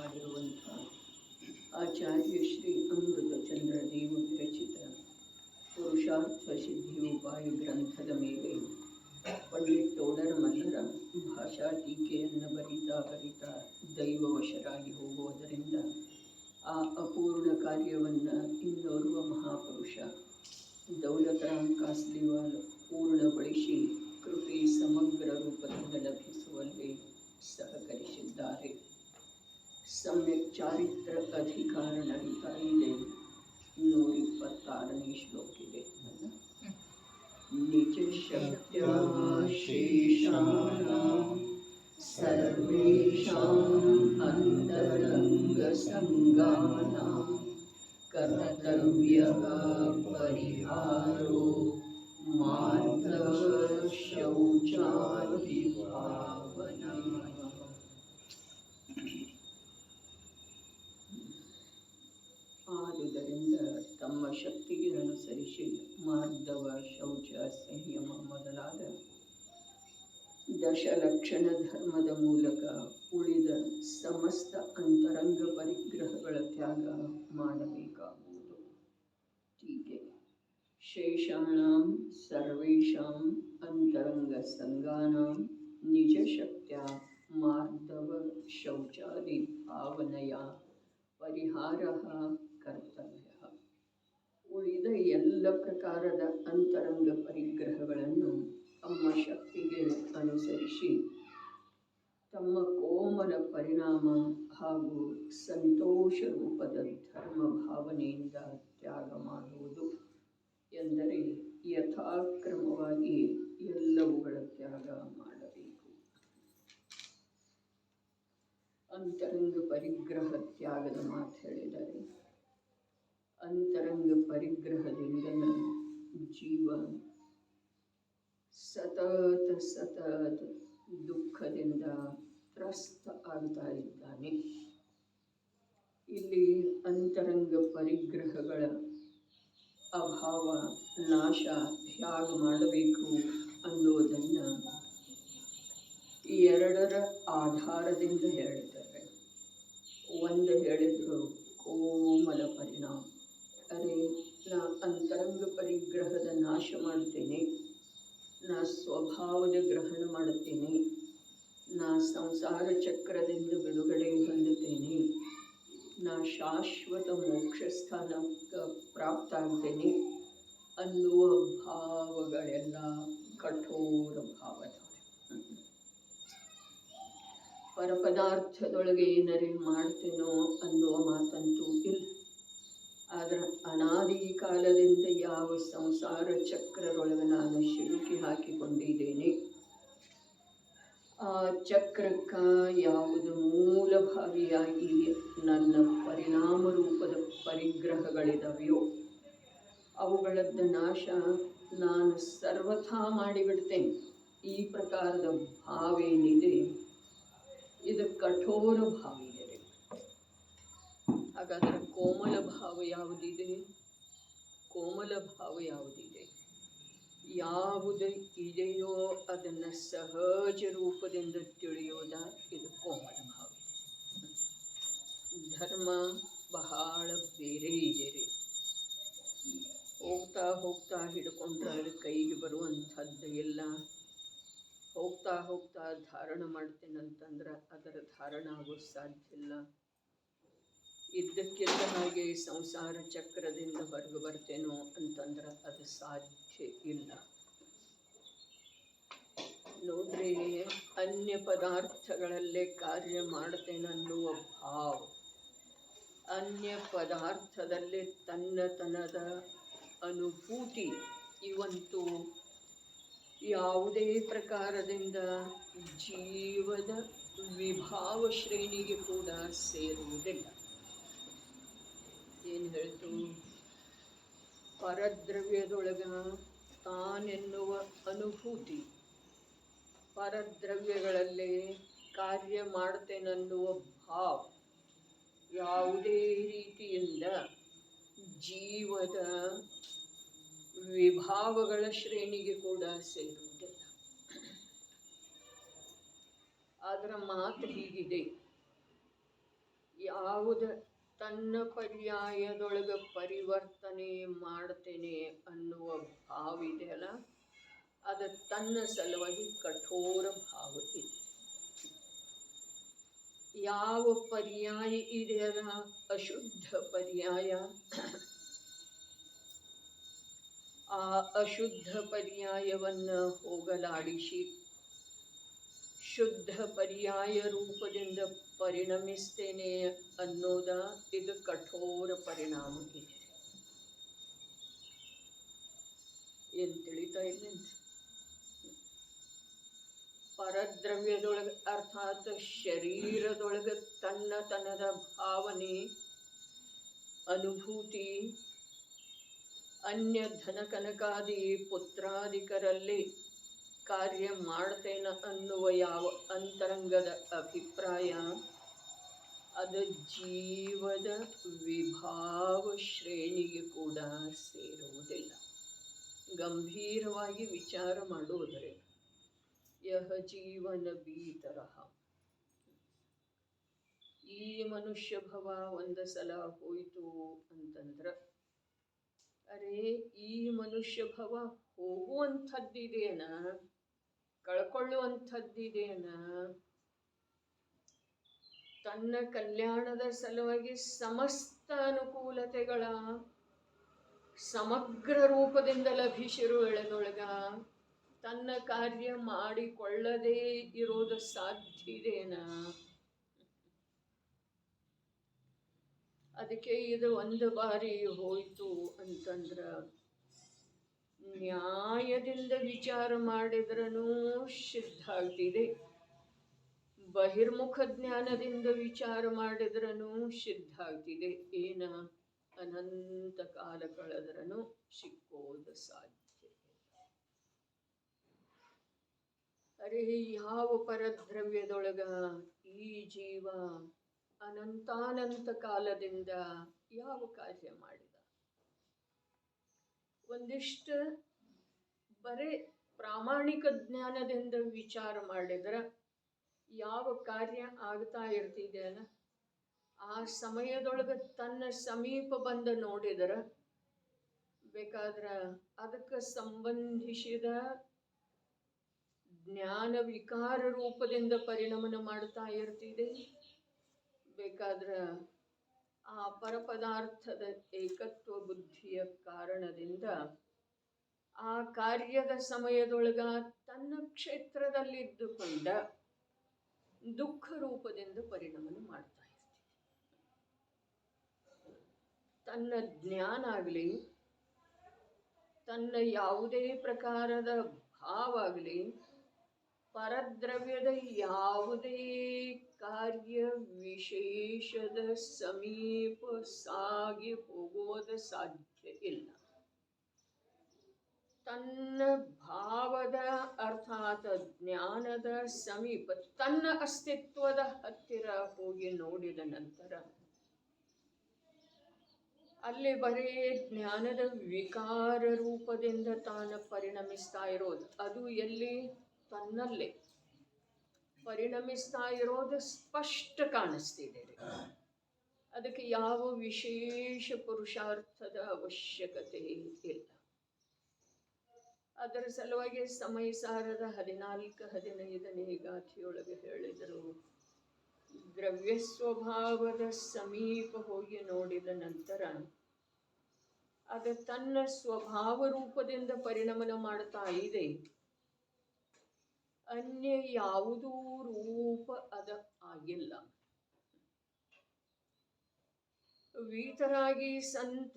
ಮಾಡಿರುವಂಥ ಆಚಾರ್ಯ ಶ್ರೀ ಅಮೃತಚಂದ್ರ ದೇವ ವಿರಚಿತ ಪುರುಷಾರ್ಥ ಸಿದ್ಧಿಯೋಪಾಯ ಗ್ರಂಥದ ಮೇಲೆ ಪಂಡಿತ್ ಟೋಡರ ಮಲ್ಲರ ಭಾಷಾ ಟೀಕೆಯನ್ನು ಬರಿತಾ ದೈವವಶರಾಗಿ ಹೋಗುವುದರಿಂದ ಆ ಅಪೂರ್ಣ ಕಾರ್ಯವನ್ನು ಇನ್ನೋರ್ವ ಮಹಾಪುರುಷ ದೌಲತರಾಮ್ ಕಾಸ್ಲಿವಾಲ್ ಪೂರ್ಣಗೊಳಿಸಿ ಕೃಪೆ ಸಮಗ್ರ ರೂಪದಿಂದ ಲಭಿಸುವಲ್ಲಿ ಸಹಕರಿಸಿದ್ದಾರೆ. ಸಮ್ಯಕ್ ಚಾರಿತ್ರ ಅಧಿಕಾರ ನಡೀತಾ ಇದೆ. 126ನೇ ಶ್ಲೋಕಿದೆ. ನಿಜ ಶಕ್ತ್ಯಾಶೇಷಾಣಾಂ ಸರ್ವೇಷಾಂ ಅಂತರಂಗ ಸಂಗಾನಾಂ ಕರ್ತವ್ಯಃ ಪರಿಹಾರೋ ಮಾರ್ಧವ ಶೌಚಾದಿ ಭಾವನಃ. ಆದುದರಿಂದ ತಮ್ಮ ಶಕ್ತಿಗೆ ಅನುಸರಿಸಿ ಮಾರ್ಧವ, ಶೌಚ, ಸಂಯಮ ಮೊದಲಾದ ದಶಲಕ್ಷಣ ಧರ್ಮದ ಮೂಲಕ ಉಳಿದ ಸಮಸ್ತ ಅಂತರಂಗ ಪರಿಗ್ರಹಗಳ ತ್ಯಾಗ ಮಾಡಬೇಕಾಗುವುದು. ಟೀಕೆ: ಶೇಷಾಣಾಂ ಸರ್ವೇಷಾಂ ಅಂತರಂಗ ಸಂಗಾನಾಂ ನಿಜ ಶಕ್ತ್ಯ ಮಾರ್ಧವ ಶೌಚಾದಿ ಭಾವನೆಯ ಪರಿಹಾರಃ ಕರ್ತವ್ಯ. ಉಳಿದ ಎಲ್ಲ ಪ್ರಕಾರದ ಅಂತರಂಗ ಪರಿಗ್ರಹಗಳನ್ನು ತಮ್ಮ ಶಕ್ತಿಗೆ ಅನುಸರಿಸಿ ತಮ್ಮ ಕೋಮಲ ಪರಿಣಾಮ ಹಾಗೂ ಸಂತೋಷ ರೂಪದ ಧರ್ಮ ಭಾವನೆಯಿಂದ ತ್ಯಾಗ ಮಾಡುವುದು ಎಂದರೆ ಯಥಾಕ್ರಮವಾಗಿ ಎಲ್ಲವುಗಳ ತ್ಯಾಗ ಮಾಡಬೇಕು. ಅಂತರಂಗ ಪರಿಗ್ರಹ ತ್ಯಾಗದ ಮಾತು ಹೇಳಿದರೆ, ಅಂತರಂಗ ಪರಿಗ್ರಹದಿಂದ ಜೀವ ಸತತ ದುಃಖದಿಂದ ತ್ರಸ್ತ ಆಗ್ತಾ ಇದ್ದಾನೆ. ಇಲ್ಲಿ ಅಂತರಂಗ ಪರಿಗ್ರಹಗಳ ಅಭಾವ, ನಾಶ ಹೇಗೆ ಮಾಡಬೇಕು ಅನ್ನೋದನ್ನು ಎರಡರ ಆಧಾರದಿಂದ ಹೇಳಿದ್ದಾರೆ. ಒಂದು ಹೇಳಿದ್ರು ಕೋಮಲ ಪರಿಣಾಮ. ಅರೆ, ನಾ ಅಂತರಂಗ ಪರಿಗ್ರಹದ ನಾಶ ಮಾಡ್ತೇನೆ, ನಾ ಸ್ವಭಾವದ ಗ್ರಹಣ ಮಾಡುತ್ತೇನೆ, ನಾ ಸಂಸಾರ ಚಕ್ರದಿಂದ ಬಿಡುಗಡೆ ಹೊಂದುತ್ತೇನೆ, ನಾ ಶಾಶ್ವತ ಮೋಕ್ಷ ಸ್ಥಾನಕ್ಕೆ ಪ್ರಾಪ್ತ ಆಗ್ತೇನೆ ಅನ್ನುವ ಭಾವಗಳೆಲ್ಲ ಕಠೋರ ಭಾವದವರು. ಪರಪದಾರ್ಥದೊಳಗೆ ಏನರೇ ಮಾಡ್ತೇನೋ ಅನ್ನುವ ಮಾತಂತೂ ಇಲ್ಲ. ಆದರೆ ಅನಾದಿ ಕಾಲದಿಂದ ಯಾವ ಸಂಸಾರ ಚಕ್ರದೊಳಗೆ ನಾನು ಸಿಲುಕಿ ಹಾಕಿಕೊಂಡಿದ್ದೇನೆ, ಆ ಚಕ್ರಕ್ಕೆ ಯಾವುದು ಮೂಲಭಾವಿಯಾಗಿ ನನ್ನ ಪರಿಣಾಮ ರೂಪದ ಪರಿಗ್ರಹಗಳಿದಾವೆಯೋ ಅವುಗಳದ್ದು ನಾಶ ನಾನು ಸರ್ವಥಾ ಮಾಡಿಬಿಡ್ತೇನೆ. ಈ ಪ್ರಕಾರದ ಭಾವೇನಿದೆ ಇದು ಕಠೋರ ಭಾವ ಇದೆ. ಹಾಗಾದರೆ ಕೋಮಲ ಭಾವ ಯಾವುದಿದೆ? ಕೋಮಲ ಭಾವ ಯಾವುದಿದೆ? ಯಾವುದು ಇದೆಯೋ ಅದನ್ನು ಸಹಜ ರೂಪದಿಂದ ತಿಳಿಯೋದ ಇದು ಕೋಮಲ ಭಾವ. ಧರ್ಮ ಬಹಳ ಬೇರೆ ಇದೆ ರೀ. ಹೋಗ್ತಾ ಹೋಗ್ತಾ ಹಿಡ್ಕೊಂಡ್ರೆ ಅದು ಕೈಗೆ ಬರುವಂಥದ್ದು ಇಲ್ಲ. ಹೋಗ್ತಾ ಹೋಗ್ತಾ ಧಾರಣ ಮಾಡ್ತೇನಂತಂದ್ರೆ ಅದರ ಧಾರಣ ಆಗೋ ಸಾಧ್ಯ ಇಲ್ಲ. ಇದ್ದಕ್ಕಿದ್ದ ಹಾಗೆ ಸಂಸಾರ ಚಕ್ರದಿಂದ ಹೊರಗೆ ಬರ್ತೇನೋ ಅಂತಂದ್ರೆ ಅದು ಸಾಧ್ಯ ಇಲ್ಲ. ನೋಡ್ರಿ, ಅನ್ಯ ಪದಾರ್ಥಗಳಲ್ಲೇ ಕಾರ್ಯ ಮಾಡ್ತೇನನ್ನುವ ಭಾವ, ಅನ್ಯ ಪದಾರ್ಥದಲ್ಲೇ ತನ್ನತನದ ಅನುಭೂತಿ ಇವಂತೂ ಯಾವುದೇ ಪ್ರಕಾರದಿಂದ ಜೀವದ ವಿಭಾವ ಶ್ರೇಣಿಗೆ ಕೂಡ ಸೇರುವುದಿಲ್ಲ. ಏನು ಹೇಳ್ತು? ಪರದ್ರವ್ಯದೊಳಗ ತಾನೆನ್ನುವ ಅನುಭೂತಿ, ಪರದ್ರವ್ಯಗಳಲ್ಲಿ ಕಾರ್ಯ ಮಾಡ್ತೇನನ್ನುವ ಭಾವ ಯಾವುದೇ ರೀತಿಯಿಂದ ಜೀವದ ವಿಭಾವಗಳ ಶ್ರೇಣಿಗೆ ಕೂಡ ಸೇರುವುದಿಲ್ಲ. ಅದರ ಮಾತು ಹೀಗಿದೆ: ಯಾವುದು ತನ್ನ ಪರ್ಯಾಯದೊಳಗ ಪರಿವರ್ತನೆ ಮಾಡ್ತೇನೆ ಅನ್ನುವ ಭಾವ ಇದೆಯಲ್ಲ, ಅದು ತನ್ನ ಸಲುವಾಗಿ ಕಠೋರ ಭಾವ ಇದೆ. ಯಾವ ಪರ್ಯಾಯ ಇದೆಯಲ್ಲ ಅಶುದ್ಧ ಪರ್ಯಾಯ, ಆ ಅಶುದ್ಧ ಪರ್ಯಾಯವನ್ನು ಹೋಗಲಾಡಿಸಿ ಶುದ್ಧ ಪರ್ಯಾಯ ರೂಪದಿಂದ ಪರಿಣಮಿಸ್ತೇನೆ ಅನ್ನೋದ ಇದು ಕಠೋರ ಪರಿಣಾಮ ಇದೆ. ಏನು ತಿಳಿತಾ ಇಲ್ಲ? ಪರದ್ರವ್ಯದೊಳಗೆ ಅರ್ಥಾತ್ ಶರೀರದೊಳಗೆ ತನ್ನತನದ ಭಾವನೆ ಅನುಭೂತಿ ಅನ್ಯ ಧನ ಕನಕಾದಿ ಪುತ್ರಾದಿಕರಲ್ಲಿ ಕಾರ್ಯ ಮಾಡ್ತೇನೆ ಅನ್ನುವ ಯಾವ ಅಂತರಂಗದ ಅಭಿಪ್ರಾಯ ಅದು ಜೀವದ ವಿಭಾವ ಶ್ರೇಣಿಗೆ ಕೂಡ ಸೇರುವುದಿಲ್ಲ. ಗಂಭೀರವಾಗಿ ವಿಚಾರ ಮಾಡುವುದರೆ ಯಹ ಜೀವನ ಭೀತರಃ, ಈ ಮನುಷ್ಯ ಭವ ಒಂದು ಸಲ ಹೋಯಿತು ಅಂತಂದ್ರೆ ಅರೆ ಈ ಮನುಷ್ಯ ಭವ ಹೋಗುವಂಥದ್ದಿದೇನ, ಕಳ್ಕೊಳ್ಳುವಂಥದ್ದಿದೇನ, ತನ್ನ ಕಲ್ಯಾಣದ ಸಲುವಾಗಿ ಸಮಸ್ತ ಅನುಕೂಲತೆಗಳ ಸಮಗ್ರ ರೂಪದಿಂದ ಲಭಿಸಿರುವೆಳದೊಳಗ ತನ್ನ ಕಾರ್ಯ ಮಾಡಿಕೊಳ್ಳದೇ ಇರೋದು ಸಾಧ್ಯದೇನ? ಅದಕ್ಕೆ ಇದು ಒಂದು ಬಾರಿ ಹೋಯಿತು ಅಂತಂದ್ರೆ ನ್ಯಾಯದಿಂದ ವಿಚಾರ ಮಾಡಿದ್ರೂ ಸಿದ್ಧ ಆಗ್ತಿದೆ, ಬಹಿರ್ಮುಖ ಜ್ಞಾನದಿಂದ ವಿಚಾರ ಮಾಡಿದ್ರೂ ಸಿದ್ಧ ಆಗ್ತಿದೆ. ಏನ ಅನಂತ ಕಾಲ ಕಳೆದ್ರೂ ಸಿಕ್ಕೋದು ಸಾಧ್ಯ. ಅರೆ ಯಾವ ಪರದ್ರವ್ಯದೊಳಗ ಈ ಜೀವ ಅನಂತಾನಂತ ಕಾಲದಿಂದ ಯಾವ ಕಾರ್ಯ ಮಾಡಿದ? ಒಂದಿಷ್ಟು ಬರೇ ಪ್ರಾಮಾಣಿಕ ಜ್ಞಾನದಿಂದ ವಿಚಾರ ಮಾಡಿದ್ರೆ ಯಾವ ಕಾರ್ಯ ಆಗ್ತಾ ಇರ್ತಿದೆಯಲ್ಲ ಆ ಸಮಯದೊಳಗೆ ತನ್ನ ಸಮೀಪ ಬಂದು ನೋಡಿದರೆ ಬೇಕಾದ್ರೆ ಅದಕ್ಕೆ ಸಂಬಂಧಿಸಿದ ಜ್ಞಾನ ವಿಕಾರ ರೂಪದಿಂದ ಪರಿಣಮನ ಮಾಡ್ತಾ ಇರ್ತಿದೆ. ಬೇಕಾದ್ರೆ ಆ ಪರಪದಾರ್ಥದ ಏಕತ್ವ ಬುದ್ಧಿಯ ಕಾರಣದಿಂದ ಆ ಕಾರ್ಯದ ಸಮಯದೊಳಗ ತನ್ನ ಕ್ಷೇತ್ರದಲ್ಲಿದ್ದುಕೊಂಡ ದುಃಖ ರೂಪದಿಂದ ಪರಿಣಮನ ಮಾಡ್ತಾ ಇರ್ತೀವಿ. ತನ್ನ ಜ್ಞಾನ ಆಗಲಿ, ತನ್ನ ಯಾವುದೇ ಪ್ರಕಾರದ ಭಾವ ಆಗಲಿ, ಪರದ್ರವ್ಯದ ಯಾವುದೇ ಕಾರ್ಯ ವಿಶೇಷದ ಸಮೀಪ ಸಾಗಿ ಹೋಗುವುದು ಸಾಧ್ಯ ಇಲ್ಲ. ತನ್ನ ಭಾವದ ಅರ್ಥಾತ್ ಜ್ಞಾನದ ಸಮೀಪ ತನ್ನ ಅಸ್ತಿತ್ವದ ಹತ್ತಿರ ಹೋಗಿ ನೋಡಿದ ನಂತರ ಅಲ್ಲಿ ಬರೇ ಜ್ಞಾನದ ವಿಕಾರ ರೂಪದಿಂದ ತಾನು ಪರಿಣಮಿಸ್ತಾ ಇರೋದು, ಅದು ಎಲ್ಲಿ? ತನ್ನಲ್ಲೇ ಪರಿಣಮಿಸ್ತಾ ಇರೋದು ಸ್ಪಷ್ಟ ಕಾಣಿಸ್ತಿದೆ. ಅದಕ್ಕೆ ಯಾವ ವಿಶೇಷ ಪುರುಷಾರ್ಥದ ಅವಶ್ಯಕತೆ ಇಲ್ಲ. ಅದರ ಸಲುವಾಗಿ ಸಮಯ ಸಾರದ 14-15ನೇ ಗಾಥೆಯೊಳಗೆ ಹೇಳಿದರು, ದ್ರವ್ಯ ಸ್ವಭಾವದ ಸಮೀಪ ಹೋಗಿ ನೋಡಿದ ನಂತರ ಅದು ತನ್ನ ಸ್ವಭಾವ ರೂಪದಿಂದ ಪರಿಣಮನ ಮಾಡ್ತಾ ಇದೆ. ಅನ್ಯ ಯಾವುದೂ ರೂಪ ಅದ ಆಗಿಲ್ಲ. ವೀತರಾಗಿ ಸಂತ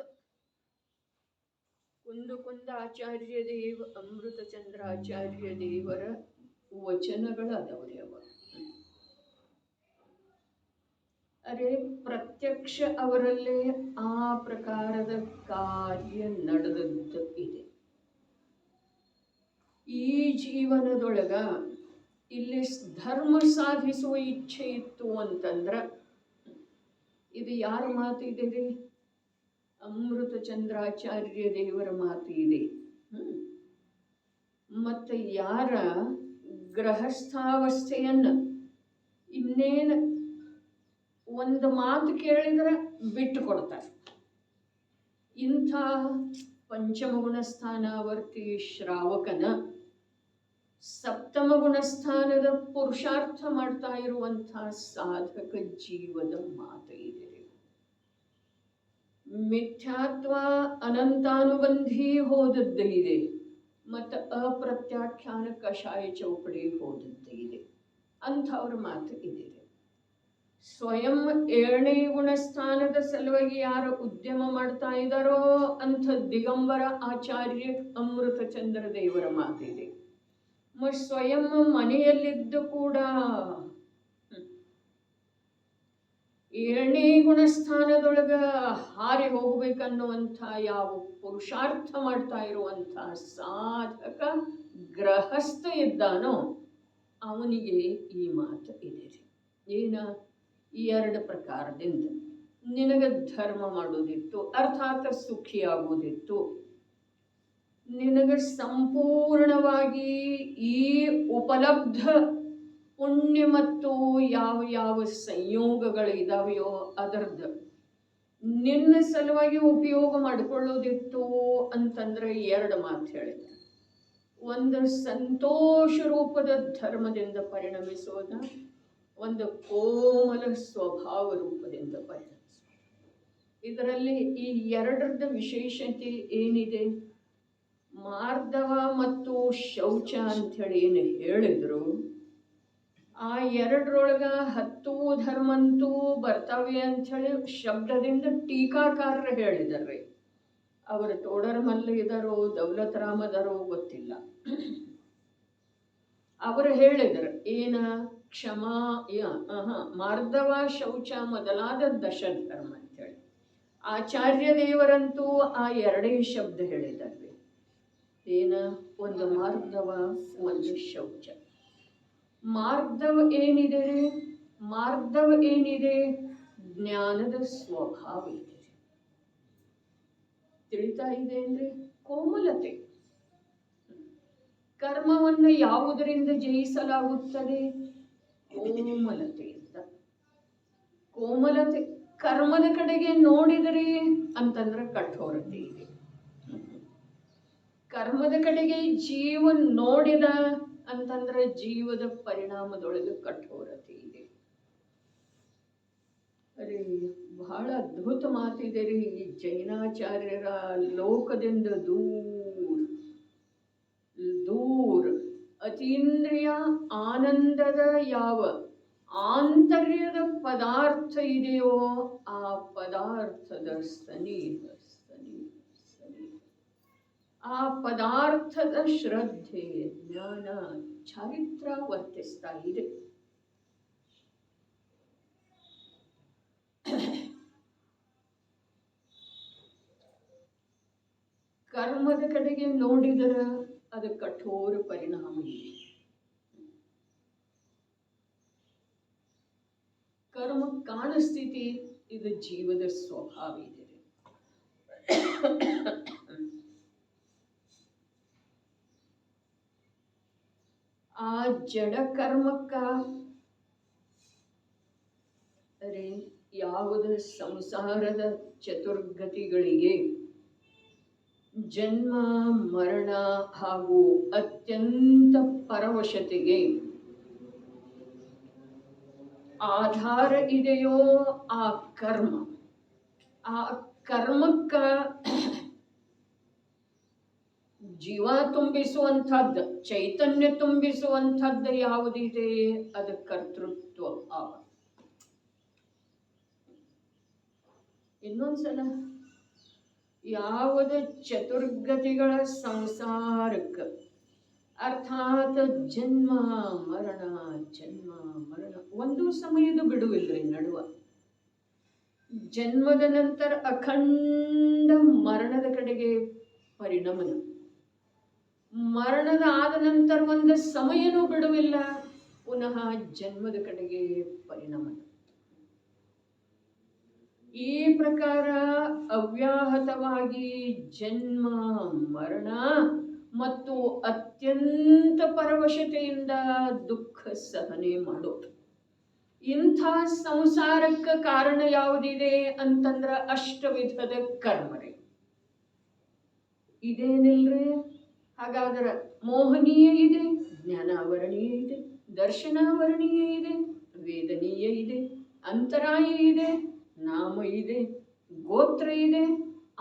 ಕುಂದ ಆಚಾರ್ಯ ದೇವ ಅಮೃತ ಚಂದ್ರಾಚಾರ್ಯ ದೇವರ ವಚನಗಳದವರೇ ಅವ. ಅರೆ ಪ್ರತ್ಯಕ್ಷ ಅವರಲ್ಲೇ ಆ ಪ್ರಕಾರದ ಕಾರ್ಯ ನಡೆದದ್ದು ಇದೆ. ಈ ಜೀವನದೊಳಗ ಇಲ್ಲಿ ಧರ್ಮ ಸಾಧಿಸುವ ಇಚ್ಛೆ ಇತ್ತು ಅಂತಂದ್ರ ಇದು ಯಾರ ಮಾತು ಇದೆ? ಅಮೃತ ಚಂದ್ರಾಚಾರ್ಯ ದೇವರ ಮಾತು ಇದೆ. ಮತ್ತು ಯಾರ ಗೃಹಸ್ಥಾವಸ್ಥೆಯನ್ನು ಇನ್ನೇನು ಒಂದು ಮಾತು ಕೇಳಿದರೆ ಬಿಟ್ಟು ಕೊಡ್ತಾರೆ. ಇಂಥ ಪಂಚಮ ಗುಣಸ್ಥಾನವರ್ತಿ ಶ್ರಾವಕನ ಸಪ್ತಮ ಗುಣಸ್ಥಾನದ ಪುರುಷಾರ್ಥ ಮಾಡ್ತಾ ಇರುವಂಥ ಸಾಧಕ ಜೀವದ ಮಾತು ಇದೆ. ಮಿಥ್ಯಾತ್ವ ಅನಂತಾನುಬಂಧಿ ಹೋದದ್ದು ಇದೆ ಮತ್ತು ಅಪ್ರತ್ಯಾಖ್ಯಾನ ಕಷಾಯ ಚೌಕಡಿ ಹೋದದ್ದು ಇದೆ. ಅಂಥವ್ರ ಮಾತು ಇದೆ. ಸ್ವಯಂ 7ನೇ ಗುಣಸ್ಥಾನದ ಸಲುವಾಗಿ ಯಾರು ಉದ್ಯಮ ಮಾಡ್ತಾ ಇದ್ದಾರೋ ಅಂಥ ದಿಗಂಬರ ಆಚಾರ್ಯ ಅಮೃತ ಚಂದ್ರ ದೇವರ ಮಾತಿದೆ. ಮತ್ತು ಸ್ವಯಂ ಮನೆಯಲ್ಲಿದ್ದು ಕೂಡ 7ನೇ ಗುಣಸ್ಥಾನದೊಳಗ ಹಾರಿ ಹೋಗ್ಬೇಕನ್ನುವಂಥ ಯಾವ ಪುರುಷಾರ್ಥ ಮಾಡ್ತಾ ಇರುವಂಥ ಸಾಧಕ ಗೃಹಸ್ಥ ಇದ್ದಾನೋ ಅವನಿಗೆ ಈ ಮಾತು ಇದೆ. ಏನ? 2 ಪ್ರಕಾರದಿಂದ ನಿನಗೆ ಧರ್ಮ ಮಾಡೋದಿತ್ತು, ಅರ್ಥಾತ್ ಸುಖಿಯಾಗುವುದಿತ್ತು, ನಿನಗೆ ಸಂಪೂರ್ಣವಾಗಿ ಈ ಉಪಲಬ್ಧ ಪುಣ್ಯ ಮತ್ತು ಯಾವ ಯಾವ ಸಂಯೋಗಗಳಿದಾವೆಯೋ ಅದರದ್ದು ನಿನ್ನ ಸಲುವಾಗಿ ಉಪಯೋಗ ಮಾಡಿಕೊಳ್ಳೋದಿತ್ತು ಅಂತಂದ್ರೆ 2 ಮಾತು ಹೇಳಿದ. ಒಂದು ಸಂತೋಷ ರೂಪದ ಧರ್ಮದಿಂದ ಪರಿಣಮಿಸೋದ, ಒಂದು ಕೋಮಲ ಸ್ವಭಾವ ರೂಪದಿಂದ ಪರಿಣಮಿಸೋದು. ಇದರಲ್ಲಿ ಈ 2ರದ ವಿಶೇಷತೆ ಏನಿದೆ? ಮಾರ್ದವ ಮತ್ತು ಶೌಚ ಅಂಥೇಳಿ ಏನು ಹೇಳಿದ್ರು, ಆ 2ರೊಳಗ 10 ಧರ್ಮಂತೂ ಬರ್ತವೆ ಅಂಥೇಳಿ ಶಬ್ದದಿಂದ ಟೀಕಾಕಾರರು ಹೇಳಿದಾರೆ. ಅವರು ತೋಡರ್ ಮಲ್ಲ ಇದಾರೋ ದೌಲತ್ ರಾಮದಾರೋ ಗೊತ್ತಿಲ್ಲ. ಅವರು ಹೇಳಿದರು ಏನ? ಕ್ಷಮಾ ಮಾರ್ದವ ಶೌಚ ಮೊದಲಾದ ದಶಧರ್ಮ ಅಂತೇಳಿ. ಆಚಾರ್ಯ ದೇವರಂತೂ ಆ 2 ಶಬ್ದ ಹೇಳಿದ್ದಾರೆ. ಏನ? ಒಂದು ಮಾರ್ದವ, ಒಂದು ಶೌಚ. ಮಾರ್ದವ ಏನಿದೆ? ಮಾರ್ದವ ಏನಿದೆ? ಜ್ಞಾನದ ಸ್ವಭಾವ ಇದೆ. ತಿಳಿತಾ ಇದೆ ಅಂದ್ರೆ ಕೋಮಲತೆ. ಕರ್ಮವನ್ನು ಯಾವುದರಿಂದ ಜಯಿಸಲಾಗುತ್ತದೆ? ಕೋಮಲತೆಯಿಂದ. ಕೋಮಲತೆ. ಕರ್ಮದ ಕಡೆಗೆ ನೋಡಿದರೆ ಅಂತಂದ್ರೆ ಕಠೋರತೆ ಇದೆ. ಕರ್ಮದ ಕಡೆಗೆ ಜೀವ ನೋಡಿದ ಅಂತಂದ್ರೆ ಜೀವದ ಪರಿಣಾಮದೊಳಗೆ ಕಠೋರತೆ ಇದೆ. ಅರೆ ಬಹಳ ಅದ್ಭುತ ಮಾತಿದೆ ರೀ. ಈ ಜೈನಾಚಾರ್ಯರ ಲೋಕದಿಂದ ದೂರ ಅತೀಂದ್ರಿಯ ಆನಂದದ ಯಾವ ಆಂತರ್ಯದ ಪದಾರ್ಥ ಇದೆಯೋ ಆ ಪದಾರ್ಥದ ಸನಿಹ ಆ ಪದಾರ್ಥದ ಶ್ರದ್ಧೆ, ಜ್ಞಾನ, ಚಾರಿತ್ರ ವರ್ತಿಸ್ತಾ ಇದೆ. ಕರ್ಮದ ಕಡೆಗೆ ನೋಡಿದರೆ ಅದು ಕಠೋರ ಪರಿಣಾಮ ಇದೆ. ಕರ್ಮ ಕಾಣಸ್ಥಿತಿ ಇದು ಜೀವದ ಸ್ವಭಾವ ಇದೆ. ಆ ಜಡ ಕರ್ಮಕ್ಕ ಯಾವುದ ಸಂಸಾರದ ಚತುರ್ಗತಿಗಳಿಗೆ ಜನ್ಮ ಮರಣ ಹಾಗೂ ಅತ್ಯಂತ ಪರವಶತೆಗೆ ಆಧಾರ ಇದೆಯೋ ಆ ಕರ್ಮ. ಆ ಕರ್ಮಕ್ಕ ಜೀವ ತುಂಬಿಸುವಂಥದ್ದು, ಚೈತನ್ಯ ತುಂಬಿಸುವಂಥದ್ದು ಯಾವುದಿದೆ ಅದು ಕರ್ತೃತ್ವ ಭಾವ. ಇನ್ನೊಂದ್ಸಲ, ಯಾವುದ ಚತುರ್ಗತಿಗಳ ಸಂಸಾರಕ್ಕೆ ಅರ್ಥಾತ್ ಜನ್ಮ ಮರಣ ಒಂದು ಸಮಯದ ಬಿಡುವಿಲ್ರಿ ನಡುವ. ಜನ್ಮದ ನಂತರ ಅಖಂಡ ಮರಣದ ಕಡೆಗೆ ಪರಿಣಮನ, ಮರಣದ ಆದ ನಂತರ ಒಂದು ಸಮಯನೂ ಬಿಡುವಿಲ್ಲ, ಪುನಃ ಜನ್ಮದ ಕಡೆಗೆ ಪರಿಣಮನ. ಈ ಪ್ರಕಾರ ಅವ್ಯಾಹತವಾಗಿ ಜನ್ಮ ಮರಣ ಮತ್ತು ಅತ್ಯಂತ ಪರವಶತೆಯಿಂದ ದುಃಖ ಸಹನೆ ಮಾಡೋದು. ಇಂಥ ಸಂಸಾರಕ್ಕೆ ಕಾರಣ ಯಾವುದಿದೆ ಅಂತಂದ್ರ ಅಷ್ಟವಿಧದ ಕರ್ಮ ರೀ. ಇದೇನಿಲ್ರಿ? ಹಾಗಾದ್ರೆ ಮೋಹನೀಯ ಇದೆ, ಜ್ಞಾನಾವರಣೀಯ ಇದೆ, ದರ್ಶನಾವರಣೀಯ ಇದೆ, ವೇದನೀಯ ಇದೆ, ಅಂತರಾಯ ಇದೆ, ನಾಮ ಇದೆ, ಗೋತ್ರ ಇದೆ,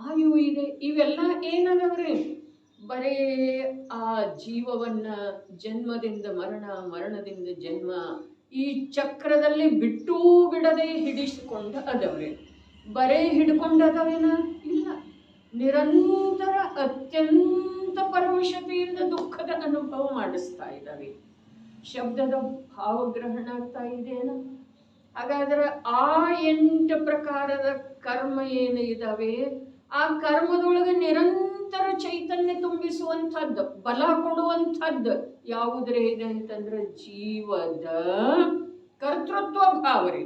ಆಯು ಇದೆ. ಇವೆಲ್ಲ ಏನದವ್ರಿ? ಬರೇ ಆ ಜೀವವನ್ನ ಜನ್ಮದಿಂದ ಮರಣ, ಮರಣದಿಂದ ಜನ್ಮ, ಈ ಚಕ್ರದಲ್ಲಿ ಬಿಟ್ಟೂ ಬಿಡದೆ ಹಿಡಿಸಿಕೊಂಡ ಅದವ್ರಿ. ಬರೇ ಹಿಡ್ಕೊಂಡದವೇನ? ಇಲ್ಲ. ನಿರಂತರ ಅತ್ಯಂತ ಪರವಶತೆಯಿಂದ ದುಃಖದ ಅನುಭವ ಮಾಡಿಸ್ತಾ ಇದ್ದಾವೆ. ಶಬ್ದದ ಭಾವಗ್ರಹಣ ಆಗ್ತಾ ಇದೆಯೇನ? ಹಾಗಾದ್ರೆ ಆ 8 ಪ್ರಕಾರದ ಕರ್ಮ ಏನು ಇದಾವೆ, ಆ ಕರ್ಮದೊಳಗೆ ನಿರಂತರ ಚೈತನ್ಯ ತುಂಬಿಸುವಂಥದ್ದು, ಬಲ ಕೊಡುವಂಥದ್ದು ಯಾವುದ್ರೆ ಇದೆ ಅಂತಂದ್ರೆ ಜೀವದ ಕರ್ತೃತ್ವ ಭಾವ ರೀ.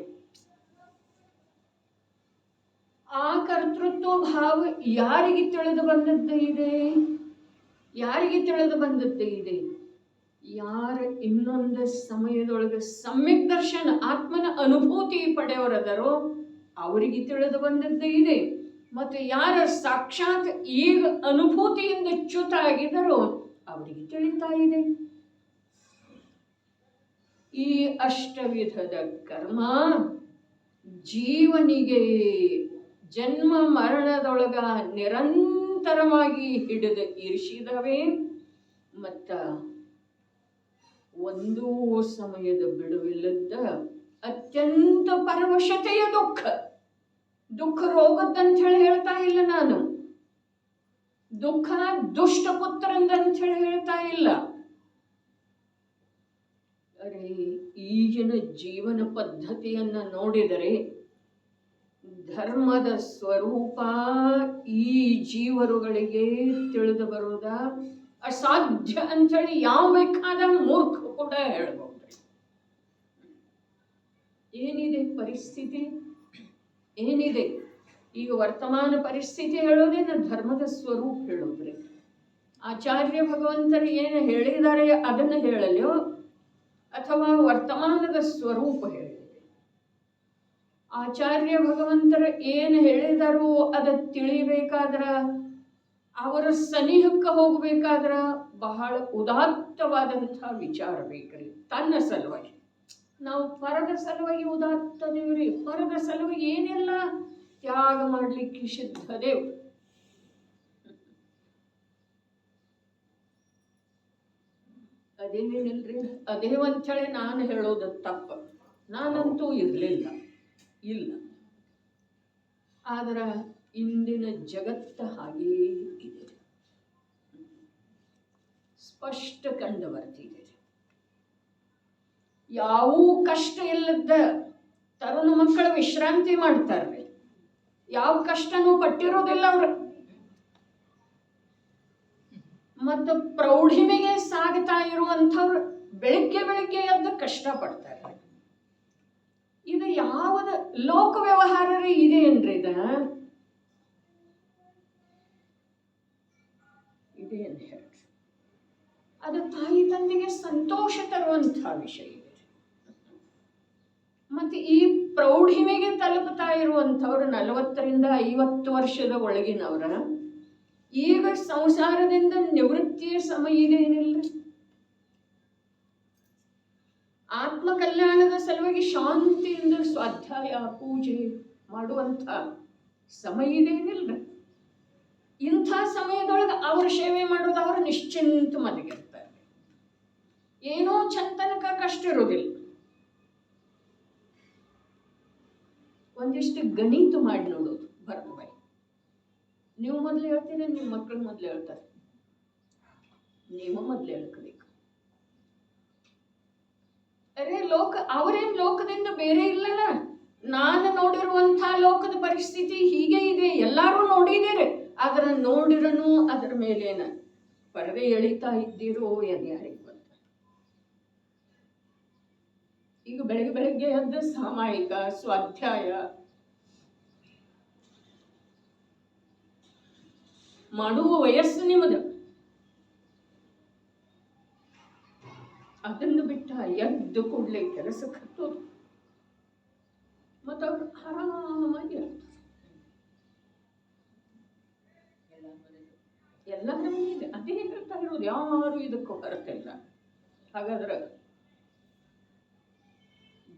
ಆ ಕರ್ತೃತ್ವ ಭಾವ ಯಾರಿಗೆ ತಿಳಿದು ಬಂದದ್ದೇ ಇದೆ? ಯಾರಿಗೆ ತಿಳಿದು ಬಂದದ್ದೇ ಇದೆ? ಯಾರ ಇನ್ನೊಂದು ಸಮಯದೊಳಗೆ ಸಮ್ಯಕ್ ದರ್ಶನ ಆತ್ಮನ ಅನುಭೂತಿ ಪಡೆಯವರದರೋ ಅವರಿಗೆ ತಿಳಿದು ಬಂದದ್ದೇ ಇದೆ. ಮತ್ತು ಯಾರ ಸಾಕ್ಷಾತ್ ಈಗ ಅನುಭೂತಿಯಿಂದ ಚ್ಯುತ ಆಗಿದರೋ ಅವರಿಗೆ ತಿಳಿತಾ ಇದೆ. ಈ ಅಷ್ಟವಿಧದ ಕರ್ಮ ಜೀವನಿಗೆ ಜನ್ಮ ಮರಣದೊಳಗ ನಿರಂತರವಾಗಿ ಹಿಡಿದು ಇರಿಸಿದವೆ. ಮತ್ತ ಒಂದೂ ಸಮಯದ ಬಿಡುವಿಲ್ಲದ ಅತ್ಯಂತ ಪರವಶತೆಯ ದುಃಖ. ದುಃಖ ರೋಗದಂತ ಹೇಳಿ ಹೇಳ್ತಾ ಇಲ್ಲ ನಾನು, ದುಃಖ ದುಷ್ಟ ಪುತ್ರಂದಂತ ಹೇಳಿ ಹೇಳ್ತಾ ಇಲ್ಲ. ಅರೆ, ಈಗಿನ ಜೀವನ ಪದ್ಧತಿಯನ್ನ ನೋಡಿದರೆ ಧರ್ಮದ ಸ್ವರೂಪ ಈ ಜೀವರುಗಳಿಗೆ ತಿಳಿದು ಬರುವುದ ಅಸಾಧ್ಯ ಅಂಥೇಳಿ ಯಾವ ಬೇಕಾದ ಮೂರ್ಖ ಕೂಡ ಹೇಳ್ಬಹುದ್ರಿ. ಏನಿದೆ ಪರಿಸ್ಥಿತಿ? ಏನಿದೆ ಈಗ ವರ್ತಮಾನ ಪರಿಸ್ಥಿತಿ ಹೇಳೋದೇನ ಧರ್ಮದ ಸ್ವರೂಪ ಹೇಳೋದ್ರಿ. ಆಚಾರ್ಯ ಭಗವಂತರು ಏನು ಹೇಳಿದ್ದಾರೆ ಅದನ್ನು ಹೇಳಲು ಅಥವಾ ವರ್ತಮಾನದ ಸ್ವರೂಪ ಹೇಳಿದೆ. ಆಚಾರ್ಯ ಭಗವಂತರು ಏನು ಹೇಳಿದರು ಅದ ತಿಳಿಬೇಕಾದ್ರ, ಅವರ ಸನಿಹಕ್ಕೆ ಹೋಗಬೇಕಾದ್ರ ಬಹಳ ಉದಾತ್ತವಾದಂಥ ವಿಚಾರ ಬೇಕ್ರಿ. ತನ್ನ ಸಲುವಾಗಿ ನಾವು ಪರದ ಸಲುವಾಗಿ ಉದಾತ್ತದೇವ್ರಿ. ಪರದ ಸಲುವಾಗಿ ಏನೆಲ್ಲ ತ್ಯಾಗ ಮಾಡ್ಲಿಕ್ಕೆ ಸಿದ್ಧದೇವ್. ಅದೇನೇನಿಲ್ರಿ, ಅದೇ ಅಂಥೇಳಿ ನಾನು ಹೇಳೋದು ತಪ್ಪ. ನಾನಂತೂ ಇರಲಿಲ್ಲ, ಇಲ್ಲ. ಆದ್ರೆ ಇಂದಿನ ಜಗತ್ತು ಹಾಗೇ ಇದೆ, ಸ್ಪಷ್ಟ ಕಂಡು ಬರ್ತಿದೆ. ಯಾವ ಕಷ್ಟ ಇಲ್ಲದ ತರುಣ ಮಕ್ಕಳು ವಿಶ್ರಾಂತಿ ಮಾಡ್ತಾರ್ರಿ. ಯಾವ ಕಷ್ಟನೂ ಪಟ್ಟಿರೋದಿಲ್ಲ ಅವ್ರು. ಮತ್ತು ಪ್ರೌಢಿಮೆಗೆ ಸಾಗ್ತಾ ಇರುವಂಥವ್ರು ಬೆಳಿಗ್ಗೆ ಬೆಳಿಗ್ಗೆ ಎದ್ದು ಕಷ್ಟ ಪಡ್ತಾರೆ. ಇದು ಯಾವದ ಲೋಕ ವ್ಯವಹಾರ ಇದೆ ಏನ್ರಿ? ಇದೇನು ಹೇಳ್ರಿ? ಅದು ತಾಯಿ ತಂದೆಗೆ ಸಂತೋಷ ತರುವಂಥ ವಿಷಯ ಇದೆ. ಮತ್ತು ಈ ಪ್ರೌಢಿಮೆಗೆ ತಲುಪುತ್ತಾ ಇರುವಂಥವ್ರು 40ರಿಂದ 50 ವರ್ಷದ ಒಳಗಿನವರ ಈಗ ಸಂಸಾರದಿಂದ ನಿವೃತ್ತಿಯ ಸಮಯ ಇದೇನಿಲ್ಲ. ಆತ್ಮ ಕಲ್ಯಾಣದ ಸಲುವಾಗಿ ಶಾಂತಿಯಿಂದ ಸ್ವಾಧ್ಯಾಯ ಪೂಜೆ ಮಾಡುವಂಥ ಸಮಯ ಇದೇನಿಲ್ಲ. ಇಂಥ ಸಮಯದೊಳಗೆ ಅವ್ರ ಸೇವೆ ಮಾಡೋದು ಅವರು ನಿಶ್ಚಿಂತ ಮಲಗಿರ್ತಾರೆ. ಏನೋ ಚಂತನಕ ಕಷ್ಟ ಇರೋದಿಲ್ಲ. ಒಂದಿಷ್ಟು ಗಣಿತ ಮಾಡಿ ನೋಡೋದು ಬರ್ತವೆ. ನೀವು ಮೊದಲು ಹೇಳ್ತೀರ, ನಿಮ್ಮ ಮಕ್ಕಳು ಮೊದಲು ಹೇಳ್ತಾರೆ, ನೀವು ಮೊದಲು ಹೇಳ್ಕೋಬೇಕು. ಅರೆ ಲೋಕ ಅವರೇನು ಲೋಕದಿಂದ ಬೇರೆ ಇಲ್ಲಲ್ಲ. ನಾನು ನೋಡಿರುವಂಥ ಲೋಕದ ಪರಿಸ್ಥಿತಿ ಹೀಗೆ ಇದೆ, ಎಲ್ಲರೂ ನೋಡಿದ್ದೀರಿ. ಅದರ ನೋಡಿರನು ಅದರ ಮೇಲೇನ ಪರದೆ ಎಳಿತಾ ಇದ್ದೀರೋ ಏನು ಯಾರಿಗೆ ಬಂತ. ಈಗ ಬೆಳಗ್ಗೆ ಬೆಳಗ್ಗೆ ಎದ್ದು ಸಾಮಾಯಿಕ ಸ್ವಾಧ್ಯಾಯ ಮಾಡುವ ವಯಸ್ಸು ನಿಮ್ಮದು. ಅದನ್ನು ಬಿಟ್ಟ ಎದ್ದು ಕೂಡಲೇ ಕೆಲಸಕ್ಕೆ ಹತ್ತೋದು. ಮತ್ತು ಅವ್ರು ಆರಾಮಾಗಿ ಎಲ್ಲ ಇದೆ. ಅದೇ ಹೇಳ್ತಾ ಇರೋದು, ಯಾರು ಇದಕ್ಕೂ ಹೊರತಿಲ್ಲ. ಹಾಗಾದ್ರೆ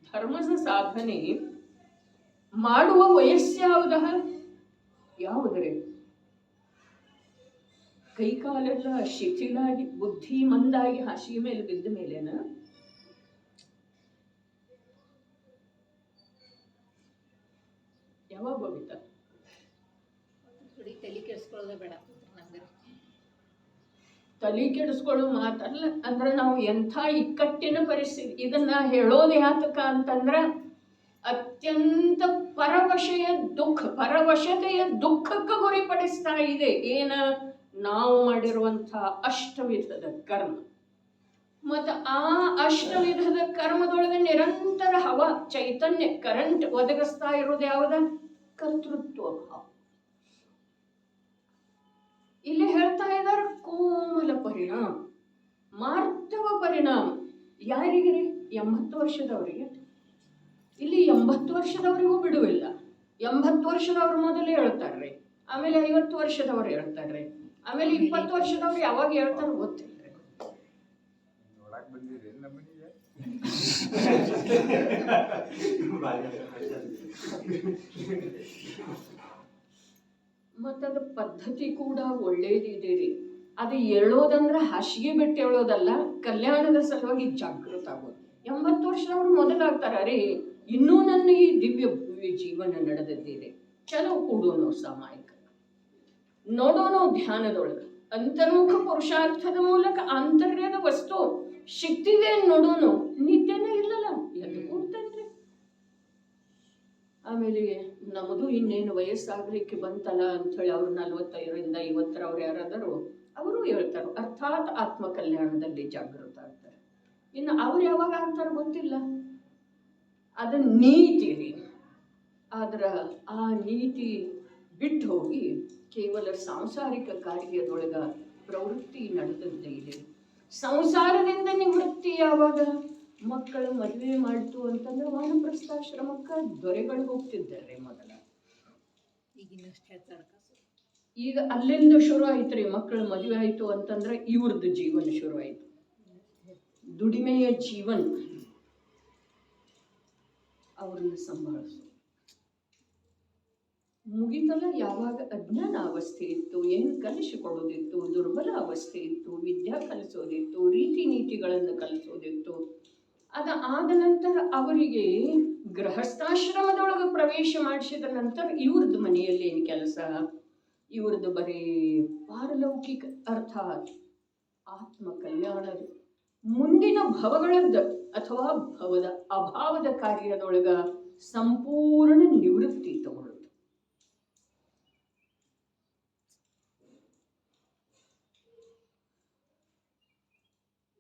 ಧರ್ಮದ ಸಾಧನೆ ಮಾಡುವ ವಯಸ್ಸ್ಯಾವುದ? ಯಾವುದರೆ ಕೈಕಾಲೆಲ್ಲ ಶಿಥಿಲಾಗಿ ಬುದ್ಧಿ ಮಂದಾಗಿ ಹಾಸಿಗೆ ಮೇಲೆ ಬಿದ್ದ ಮೇಲೇನ ಯಾವಾಗ ಹೋಗಿತ್ತ? ತಲೆ ಕೆಡಿಸ್ಕೊಳ್ಳೋ ಮಾತಲ್ಲ. ಅಂದ್ರೆ ನಾವು ಎಂಥ ಇಕ್ಕಟ್ಟಿನ ಪರಿಸ್ಥಿತಿ, ಇದನ್ನ ಹೇಳೋದು ಯಾತಕ ಅಂತಂದ್ರ ಅತ್ಯಂತ ಪರವಶತೆಯ ದುಃಖಕ್ಕೆ ಗುರಿಪಡಿಸ್ತಾ ಇದೆ. ಏನ? ನಾವು ಮಾಡಿರುವಂಥ ಅಷ್ಟವಿಧದ ಕರ್ಮ. ಮತ್ತು ಆ ಅಷ್ಟವಿಧದ ಕರ್ಮದೊಳಗೆ ನಿರಂತರ ಚೈತನ್ಯ ಕರೆಂಟ್ ಒದಗಿಸ್ತಾ ಇರೋದು ಯಾವ್ದ? ಕರ್ತೃತ್ವ ಭಾವ. ಇಲ್ಲಿ ಹೇಳ್ತಾ ಇದ್ದಾರೆ ಕೋಮಲ ಪರಿಣಾಮ, ಮಾರ್ಧವ ಪರಿಣಾಮ. ಯಾರಿಗೆ? 80 ವರ್ಷದವರಿಗೆ. ಇಲ್ಲಿ 80 ವರ್ಷದವರಿಗೂ ಬಿಡುವಿಲ್ಲ. 80 ವರ್ಷದವ್ರು ಮೊದಲೇ ಹೇಳ್ತಾರ್ರಿ, ಆಮೇಲೆ 50 ವರ್ಷದವ್ರು ಹೇಳ್ತಾರ್ರಿ, ಆಮೇಲೆ 20 ವರ್ಷದವ್ರು ಯಾವಾಗ ಹೇಳ್ತಾರ ಗೊತ್ತಿಲ್ಲ. ಮತ್ತದ ಪದ್ಧತಿ ಕೂಡ ಒಳ್ಳೇದಿದೆ ರೀ. ಅದು ಹೇಳೋದಂದ್ರೆ ಹಾಸಿಗೆ ಬಿಟ್ಟು ಹೇಳೋದಲ್ಲ, ಕಲ್ಯಾಣದ ಸಲುವಾಗಿ ಜಾಗೃತ ಆಗೋದು. 80 ವರ್ಷದವ್ರು ಮೊದಲಾಗ್ತಾರ, ಅರೇ ಇನ್ನೂ ನನ್ನ ಈ ದಿವ್ಯ ಭವ್ಯ ಜೀವನ ನಡೆದಿದೆ, ಚಲೋ ಕೂಡೋನು ಸಾಮಾಯಿಕ ನೋಡೋಣ ಧ್ಯಾನದೊಳಗೆ, ಅಂತರ್ಮುಖ ಪುರುಷಾರ್ಥದ ಮೂಲಕ ಆಂತರ್ಯದ ವಸ್ತು ಸಿಕ್ತಿದೆ ನೋಡೋನು. ನಿದ್ದೆನೇ ಇಲ್ಲಲ್ಲ, ಎದ್ದು ಕೂಡ್ತೇನ್ರಿ. ಆಮೇಲೆ ನಮ್ಮದು ಇನ್ನೇನು ವಯಸ್ಸಾಗ್ಲಿಕ್ಕೆ ಬಂತಲ್ಲ ಅಂಥೇಳಿ ಅವ್ರು 45ರಿಂದ 50 ಅವ್ರು ಯಾರಾದರೂ ಅವರು ಹೇಳ್ತಾರೆ, ಅರ್ಥಾತ್ ಆತ್ಮ ಕಲ್ಯಾಣದಲ್ಲಿ ಜಾಗೃತ ಆಗ್ತಾರೆ. ಇನ್ನು ಅವ್ರು ಯಾವಾಗ ಆಗ್ತಾರ ಗೊತ್ತಿಲ್ಲ. ಅದು ನೀತಿ ರೀ. ಆದ್ರ ಆ ನೀತಿ ಬಿಟ್ಟು ಹೋಗಿ ಕೇವಲ ಸಾಂಸಾರಿಕ ಕಾರ್ಯದೊಳಗ ಪ್ರವೃತ್ತಿ ನಡೆದದ್ದೇ ಇದೆ. ಸಂಸಾರದಿಂದ ನಿವೃತ್ತಿ ಯಾವಾಗ? ಮಕ್ಕಳು ಮದುವೆ ಮಾಡ್ತು ಅಂತಂದ್ರೆ ವಾನಪ್ರಸ್ಥಾಶ್ರಮಕ್ಕೆ ದೊರೆಗಳು ಹೋಗ್ತಿದ್ದಾರೆ ಮೊದಲ. ಈಗ ಅಲ್ಲಿಂದ ಶುರು ಆಯ್ತು. ಮಕ್ಕಳು ಮದುವೆ ಆಯ್ತು ಅಂತಂದ್ರೆ ಇವ್ರದ್ದು ಜೀವನ ಶುರು ಆಯ್ತು, ದುಡಿಮೆಯ ಜೀವನ. ಅವ್ರನ್ನ ಸಂಭಾಳಿಸು ಮುಗಿತಲ್ಲ. ಯಾವಾಗ ಅಜ್ಞಾನ ಅವಸ್ಥೆ ಇತ್ತು, ಏನು ಕಲಿಸಿಕೊಡೋದಿತ್ತು, ದುರ್ಬಲ ಅವಸ್ಥೆ ಇತ್ತು, ವಿದ್ಯಾ ಕಲಿಸೋದಿತ್ತು, ರೀತಿ ನೀತಿಗಳನ್ನು ಕಲಿಸೋದಿತ್ತು, ಆದ ನಂತರ ಅವರಿಗೆ ಗೃಹಸ್ಥಾಶ್ರಮದೊಳಗೆ ಪ್ರವೇಶ ಮಾಡಿಸಿದ ನಂತರ ಇವ್ರದ್ದು ಮನೆಯಲ್ಲಿ ಏನು ಕೆಲಸ? ಇವ್ರದ್ದು ಬರೀ ಪಾರಲೌಕಿಕ ಅರ್ಥಾತ್ ಆತ್ಮ ಕಲ್ಯಾಣದ ಮುಂದಿನ ಭವಗಳದ್ದ ಅಥವಾ ಭವದ ಅಭಾವದ ಕಾರ್ಯದೊಳಗ ಸಂಪೂರ್ಣ ನಿವೃತ್ತಿ ತಗೊಳ್ಳೋದು.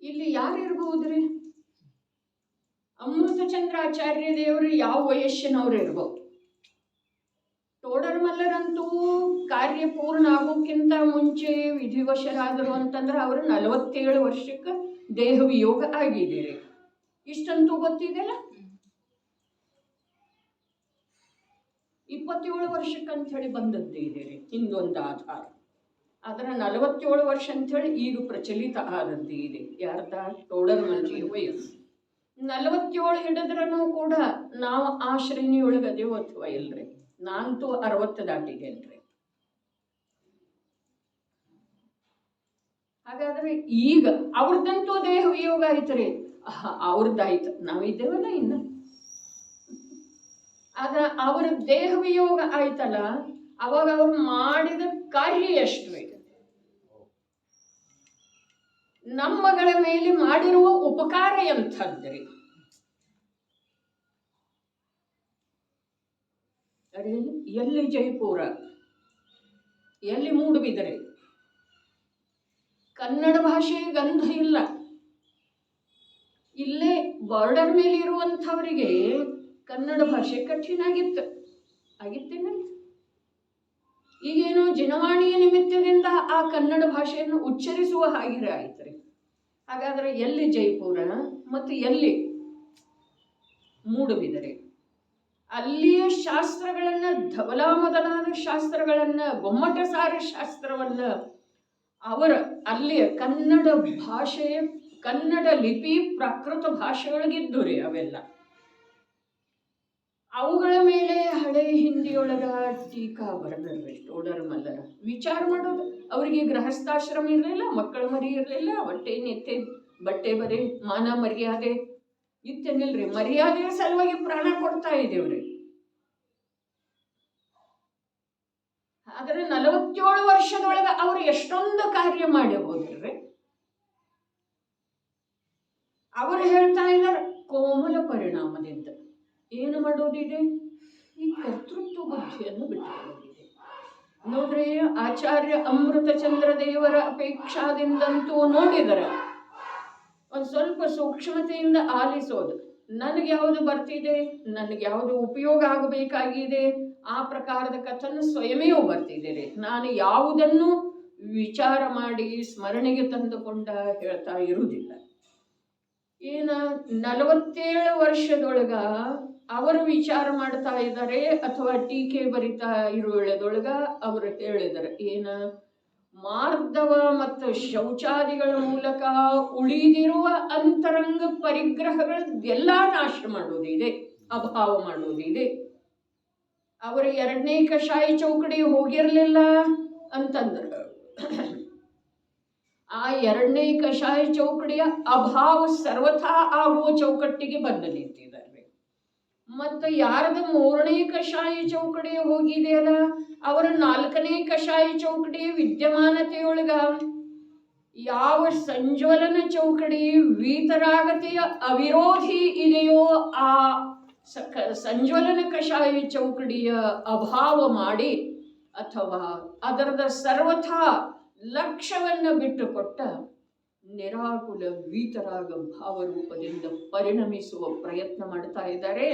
ಇಲ್ಲಿ ಯಾರಿರ್ಬಹುದ್ರಿ? ಅಮೃತಚಂದ್ರಾಚಾರ್ಯ ದೇವರು ಯಾವ ವಯಸ್ಸಿನವ್ರು ಇರ್ಬೋದು. ತೋಡರ್ಮಲ್ಲರಂತೂ ಕಾರ್ಯ ಪೂರ್ಣ ಆಗೋಕ್ಕಿಂತ ಮುಂಚೆ ವಿಧಿವಶರಾದರು ಅಂತಂದ್ರೆ ಅವರು 47 ವರ್ಷಕ್ಕೆ ದೇಹ ವಿಯೋಗ ಆಗಿದ್ದೀರಿ. ಇಷ್ಟಂತೂ ಗೊತ್ತಿದೆಯಲ್ಲ. 27 ವರ್ಷಕ್ಕಂತ ಹೇಳಿ ಬಂದದ್ದೇ ಇದೀರಿ ಹಿಂದೊಂದು ಆಧಾರ. ಅದರ 47 ವರ್ಷ ಅಂಥೇಳಿ ಈಗ ಪ್ರಚಲಿತ ಆದದ್ದು ಇದೆ. ಯಾರ್ದ? ತೋಡರ್ಮಲ್ಜಿಯ ವಯಸ್ಸು 47 ಹಿಡಿದ್ರೂ ಕೂಡ ನಾವು ಆ ಶ್ರೇಣಿಯೊಳಗೆ ಅದೇವು ಅಥವಾ ಇಲ್ರಿ? ನಾನಂತೂ 60 ದಾಟಿದ್ದೇನ್ರಿ. ಹಾಗಾದ್ರೆ ಈಗ ಅವ್ರದ್ದಂತೂ ದೇಹ ವಿಯೋಗ ಆಯ್ತು ರೀ. ಅವ್ರದ್ದಾಯ್ತು, ನಾವಿದ್ದೇವಲ್ಲ ಇನ್ನು. ಆದ್ರೆ ಅವರ ದೇಹ ವಿಯೋಗ ಆಯ್ತಲ್ಲ, ಅವಾಗ ಅವ್ರು ಮಾಡಿದ ಕಾರ್ಯ ಎಷ್ಟು ಇದೆ? ನಮ್ಮಗಳ ಮೇಲೆ ಮಾಡಿರುವ ಉಪಕಾರ ಎಂಥದ್ರಿ? ಅರೆ ಎಲ್ಲಿ ಜೈಪುರ, ಎಲ್ಲಿ ಮೂಡುಬಿದರೆ, ಕನ್ನಡ ಭಾಷೆಯ ಗಂಧ ಇಲ್ಲ. ಇಲ್ಲೇ ಬಾರ್ಡರ್ ಮೇಲೆ ಇರುವಂಥವರಿಗೆ ಕನ್ನಡ ಭಾಷೆ ಕಠಿಣ ಆಗಿತ್ತೇನ? ಈಗೇನೋ ಜನವಾಣಿಯ ನಿಮಿತ್ತದಿಂದ ಆ ಕನ್ನಡ ಭಾಷೆಯನ್ನು ಉಚ್ಚರಿಸುವ ಹಾಗೆ ಆಯ್ತು ರೀ. ಹಾಗಾದ್ರೆ ಎಲ್ಲಿ ಜೈಪುರ ಮತ್ತು ಎಲ್ಲಿ ಮೂಡುಬಿದರೆ? ಅಲ್ಲಿಯ ಶಾಸ್ತ್ರಗಳನ್ನ, ಧವಲ ಮೊದಲಾದ ಶಾಸ್ತ್ರಗಳನ್ನ, ಗೊಮ್ಮಟಸಾರ ಶಾಸ್ತ್ರವನ್ನ ಅವರ ಅಲ್ಲಿಯ ಕನ್ನಡ ಭಾಷೆ, ಕನ್ನಡ ಲಿಪಿ, ಪ್ರಾಕೃತ ಭಾಷೆಯೊಳಗಿದ್ದು ರೀ ಅವೆಲ್ಲ. ಅವುಗಳ ಮೇಲೆ ಹಳೆ ಹಿಂದಿಯೊಳಗ ಟೀಕಾ ಬರೆದರ್ರಿ ಟೋಡರ್ ಮಲ್ಲರ. ವಿಚಾರ ಮಾಡೋದು, ಅವರಿಗೆ ಗೃಹಸ್ಥಾಶ್ರಮ ಇರಲಿಲ್ಲ, ಮಕ್ಕಳ ಮರಿ ಇರಲಿಲ್ಲ, ಹೊಟ್ಟೆ ನೆತ್ತೆ ಬಟ್ಟೆ ಬರೆ ಮಾನ ಮರ್ಯಾದೆ ಇತ್ತೇನಿಲ್ರಿ. ಮರ್ಯಾದೆಯ ಸಲುವಾಗಿ ಪ್ರಾಣ ಕೊಡ್ತಾ ಇದೇವ್ರಿ. ಆದ್ರೆ 47 ವರ್ಷದೊಳಗ ಅವ್ರು ಎಷ್ಟೊಂದು ಕಾರ್ಯ ಮಾಡಿರ್ಬೋದ್ರಿ. ಅವರು ಹೇಳ್ತಾ ಇದ್ದಾರೆ ಕೋಮಲ ಪರಿಣಾಮದಿಂದ ಏನು ಮಾಡೋದಿದೆ, ಈ ಕರ್ತೃತ್ವ ಬುದ್ಧಿಯನ್ನು ಬಿಟ್ಟುಕೊಳ್ಳೋದಿದೆ. ನೋಡ್ರಿ, ಆಚಾರ್ಯ ಅಮೃತ ಚಂದ್ರ ದೇವರ ಅಪೇಕ್ಷಾದಿಂದಂತೂ ನೋಡಿದರೆ ಒಂದು ಸ್ವಲ್ಪ ಸೂಕ್ಷ್ಮತೆಯಿಂದ ಆಲಿಸೋದು. ನನಗೆ ಯಾವುದು ಬರ್ತಿದೆ, ನನಗೆ ಯಾವುದು ಉಪಯೋಗ ಆಗಬೇಕಾಗಿದೆ, ಆ ಪ್ರಕಾರದ ಕಥನ ಸ್ವಯಮೇವ ಬರ್ತಿದ್ದೇನೆ. ನಾನು ಯಾವುದನ್ನು ವಿಚಾರ ಮಾಡಿ ಸ್ಮರಣೆಗೆ ತಂದುಕೊಂಡ ಹೇಳ್ತಾ ಇರುವುದಿಲ್ಲ. 47 ವರ್ಷದೊಳಗ ಅವರು ವಿಚಾರ ಮಾಡ್ತಾ ಇದ್ದಾರೆ ಅಥವಾ ಟೀಕೆ ಬರಿತಾ ಇರುವುದೊಳಗ ಅವರು ಹೇಳಿದ್ದಾರೆ ಮಾರ್ದವ ಮತ್ತು ಶೌಚಾದಿಗಳ ಮೂಲಕ ಉಳಿದಿರುವ ಅಂತರಂಗ ಪರಿಗ್ರಹಗಳೆಲ್ಲ ನಾಶ ಮಾಡೋದಿದೆ, ಅಭಾವ ಮಾಡೋದಿದೆ. ಅವರು 2ನೇ ಕಷಾಯ ಚೌಕಡಿ ಹೋಗಿರ್ಲಿಲ್ಲ ಅಂತಂದ್ರ ಆ 2ನೇ ಕಷಾಯ ಚೌಕಡಿಯ ಅಭಾವ ಸರ್ವಥಾ ಆಗುವ ಚೌಕಟ್ಟಿಗೆ ಬಂದು ನಿಂತಿದ್ದಾರೆ. ಮತ್ತು ಯಾರದ 3ನೇ ಕಷಾಯ ಚೌಕಡಿ ಹೋಗಿದೆಯಲ್ಲ, ಅವರ 4ನೇ ಕಷಾಯ ಚೌಕಡಿ ವಿದ್ಯಮಾನತೆಯೊಳಗ ಯಾವ ಸಂಜ್ವಲನ ಚೌಕಡಿ ವೀತರಾಗತೆಯ ಅವಿರೋಧಿ ಇದೆಯೋ ಆ ಸಂಜ್ವಲನ ಕಷಾಯ ಚೌಕಡಿಯ ಅಭಾವ ಮಾಡಿ ಅಥವಾ ಅದರದ ಸರ್ವಥಾ ಲಕ್ಷ್ಯವನ್ನು ಬಿಟ್ಟುಕೊಟ್ಟ ನಿರಾಕುಲ ವೀತರಾಗ ಭಾವರೂಪದಿಂದ ಪರಿಣಮಿಸುವ ಪ್ರಯತ್ನ ಮಾಡ್ತಾ ಇದ್ದಾರೆ.